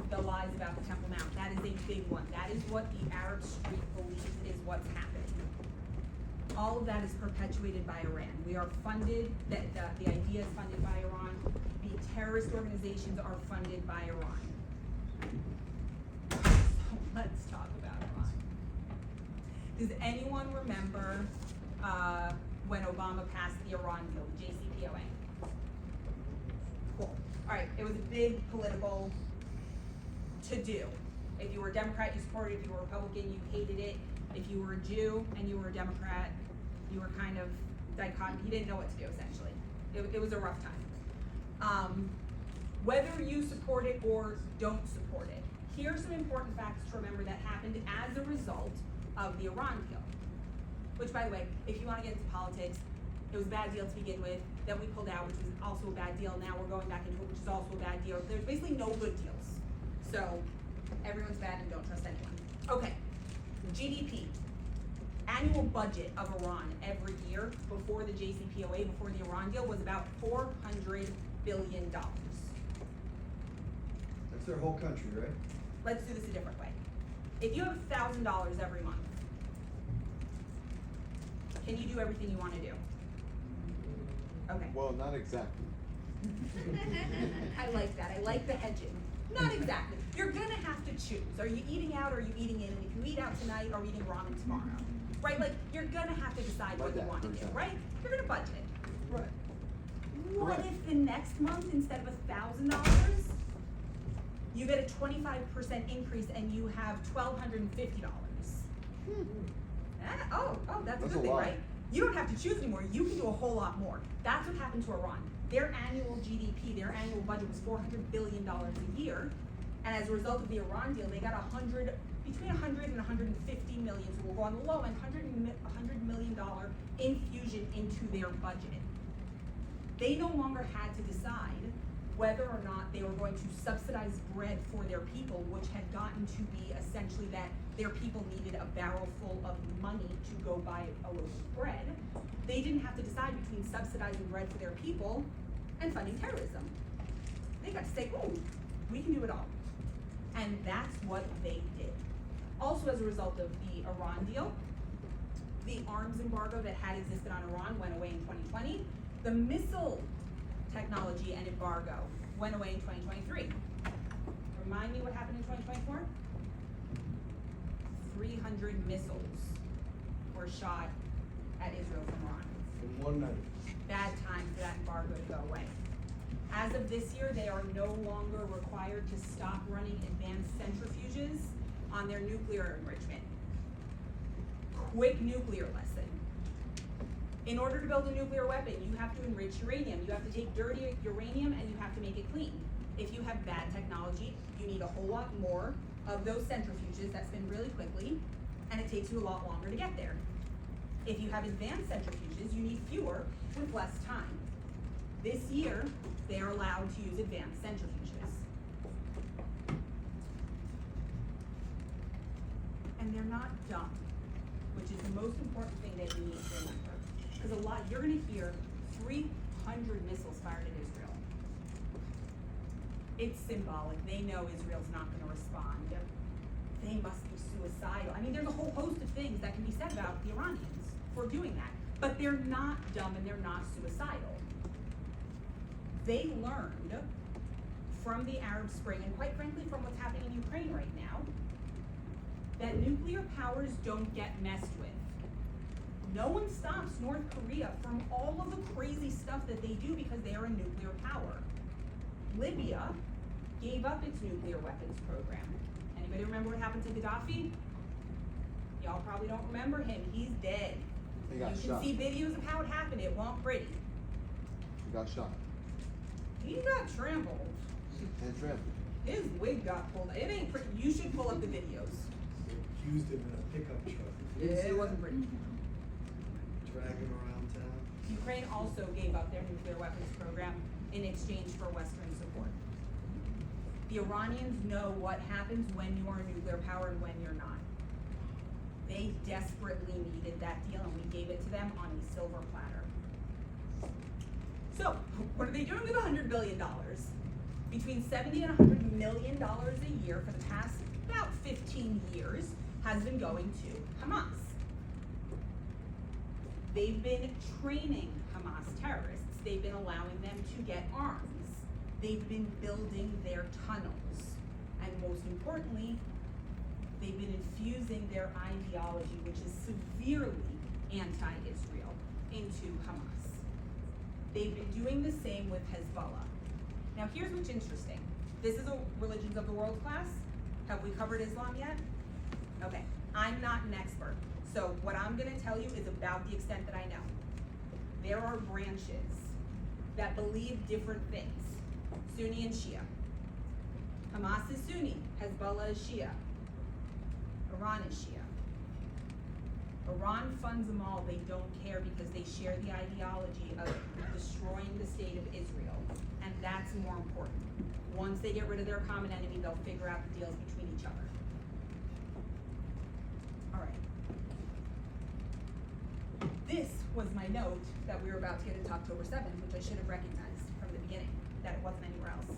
[SPEAKER 2] the lies about the Temple Mount. That is a big one. That is what the Arab Street believes is what's happened. All of that is perpetuated by Iran. We are funded, the idea is funded by Iran. The terrorist organizations are funded by Iran. So let's talk about Iran. Does anyone remember when Obama passed the Iran deal, the JCPOA? Cool. All right, it was a big political to-do. If you were a Democrat, you supported it. If you were a Republican, you hated it. If you were a Jew and you were a Democrat, you were kind of dichotomous. You didn't know what to do, essentially. It was a rough time. Whether you support it or don't support it, here's some important facts to remember that happened as a result of the Iran deal. Which, by the way, if you want to get into politics, it was a bad deal to begin with. Then we pulled out, which was also a bad deal. Now we're going back into it, which is also a bad deal. There's basically no good deals. So everyone's bad and don't trust anyone. Okay, GDP. Annual budget of Iran every year before the JCPOA, before the Iran deal, was about $400 billion.
[SPEAKER 1] That's their whole country, right?
[SPEAKER 2] Let's do this a different way. If you have $1,000 every month, can you do everything you want to do? Okay.
[SPEAKER 3] Well, not exactly.
[SPEAKER 2] I like that. I like the hedging. Not exactly. You're gonna have to choose. Are you eating out or are you eating in? And if you eat out tonight, are you eating ramen tomorrow? Right? Like, you're gonna have to decide what you want to do, right? You're gonna budget.
[SPEAKER 1] Right.
[SPEAKER 2] What
[SPEAKER 3] Correct.
[SPEAKER 2] if the next month, instead of $1,000, you get a 25% increase and you have $1,250? Oh, that's a
[SPEAKER 3] That's
[SPEAKER 2] good
[SPEAKER 3] a
[SPEAKER 2] thing,
[SPEAKER 3] lot.
[SPEAKER 2] right? You don't have to choose anymore. You can do a whole lot more. That's what happened to Iran. Their annual GDP, their annual budget was $400 billion a year. And as a result of the Iran deal, they got between 100 and 150 million, so we'll go on the low end, $100 million infusion into their budget. They no longer had to decide whether or not they were going to subsidize bread for their people, which had gotten to be essentially that their people needed a barrel full of money to go buy a loaf of bread. They didn't have to decide between subsidizing bread for their people and funding terrorism. They got to say, oh, we can do it all. And that's what they did. Also, as a result of the Iran deal, the arms embargo that had existed on Iran went away in 2020. The missile technology and embargo went away in 2023. Remind me what happened in 2024? 300 missiles were shot at Israel from Iran.
[SPEAKER 6] In one night.
[SPEAKER 2] Bad time for that embargo to go away. As of this year, they are no longer required to stop running advanced centrifuges on their nuclear enrichment. Quick nuclear lesson. In order to build a nuclear weapon, you have to enrich uranium. You have to take dirty uranium and you have to make it clean. If you have bad technology, you need a whole lot more of those centrifuges that spin really quickly, and it takes you a lot longer to get there. If you have advanced centrifuges, you need fewer with less time. This year, they are allowed to use advanced centrifuges. And they're not dumb, which is the most important thing that you need to remember. Because you're gonna hear 300 missiles fired at Israel. It's symbolic. They know Israel's not gonna respond. They must be suicidal. I mean, there's a whole host of things that can be said about the Iranians for doing that. But they're not dumb and they're not suicidal. They learned from the Arab Spring, and quite frankly from what's happening in Ukraine right now, that nuclear powers don't get messed with. No one stops North Korea from all of the crazy stuff that they do because they are a nuclear power. Libya gave up its nuclear weapons program. Anybody remember what happened to Gaddafi? Y'all probably don't remember him. He's dead.
[SPEAKER 3] He got
[SPEAKER 2] You
[SPEAKER 3] shot.
[SPEAKER 2] can see videos of how it happened. It wasn't pretty.
[SPEAKER 3] He got shot.
[SPEAKER 2] He got trampled.
[SPEAKER 3] And trampled.
[SPEAKER 2] His wig got pulled. It ain't pretty. You should pull up the videos.
[SPEAKER 6] They accused him in a pickup truck.
[SPEAKER 2] It wasn't pretty.
[SPEAKER 6] Drag him around town.
[SPEAKER 2] Ukraine also gave up their nuclear weapons program in exchange for Western support. The Iranians know what happens when you are a nuclear power and when you're not. They desperately needed that deal, and we gave it to them on a silver platter. So, what are they doing with $100 billion? Between $70 and $100 million a year for the past about 15 years has been going to Hamas. They've been training Hamas terrorists. They've been allowing them to get arms. They've been building their tunnels. And most importantly, they've been infusing their ideology, which is severely anti-Israel, into Hamas. They've been doing the same with Hezbollah. Now here's what's interesting. This is a Religions of the World class. Have we covered Islam yet? Okay, I'm not an expert. So what I'm gonna tell you is about the extent that I know. There are branches that believe different things. Sunni and Shia. Hamas is Sunni, Hezbollah is Shia. Iran is Shia. Iran funds them all, they don't care because they share the ideology of destroying the state of Israel. And that's more important. Once they get rid of their common enemy, they'll figure out the deals between each other. All right. This was my note that we were about to get into October 7th, which I should have recognized from the beginning, that it wasn't anywhere else.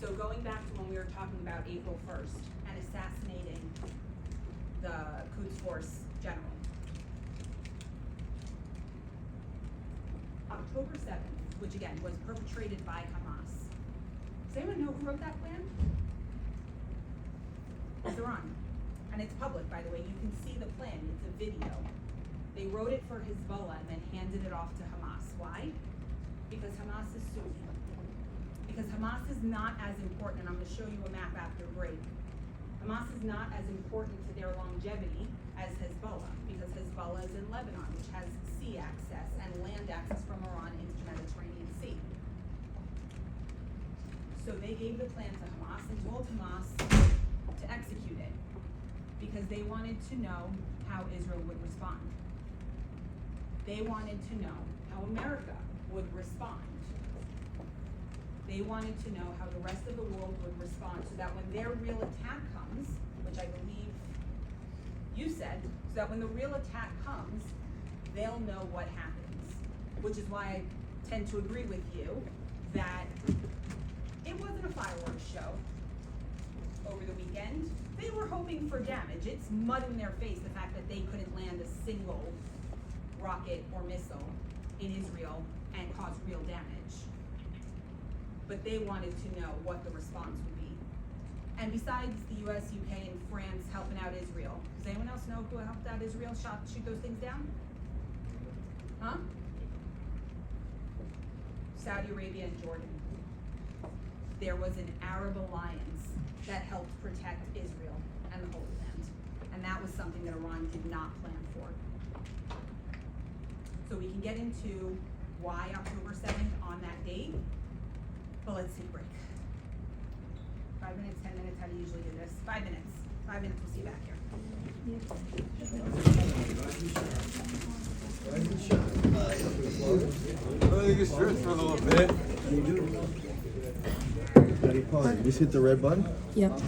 [SPEAKER 2] So going back to when we were talking about April 1st and assassinating the Quds Force general. October 7th, which again was perpetrated by Hamas. Does anyone know who wrote that plan? It's Iran. And it's public, by the way. You can see the plan. It's a video. They wrote it for Hezbollah and then handed it off to Hamas. Why? Because Hamas is Sunni. Because Hamas is not as important, and I'm gonna show you a map after break. Hamas is not as important to their longevity as Hezbollah, because Hezbollah is in Lebanon, which has sea access and land access from Iran into the Mediterranean Sea. So they gave the plan to Hamas and told Hamas to execute it, because they wanted to know how Israel would respond. They wanted to know how America would respond. They wanted to know how the rest of the world would respond, so that when their real attack comes, which I believe you said, so that when the real attack comes, they'll know what happens. Which is why I tend to agree with you that it wasn't a fireworks show over the weekend. They were hoping for damage. It's mud in their face, the fact that they couldn't land a single rocket or missile in Israel and cause real damage. But they wanted to know what the response would be. And besides the US, UK, and France helping out Israel, does anyone else know who helped out Israel shoot those things down? Huh? Saudi Arabia and Jordan. There was an Arab alliance that helped protect Israel and the Holy Land. And that was something that Iran did not plan for. So we can get into why October 7th on that date, but let's take a break. 5 minutes, 10 minutes, how do you usually do this? 5 minutes. 5 minutes, we'll see you back here.
[SPEAKER 3] I think it's stretched for a little bit.
[SPEAKER 6] Ready, pause. Just hit the red button.
[SPEAKER 8] Yep.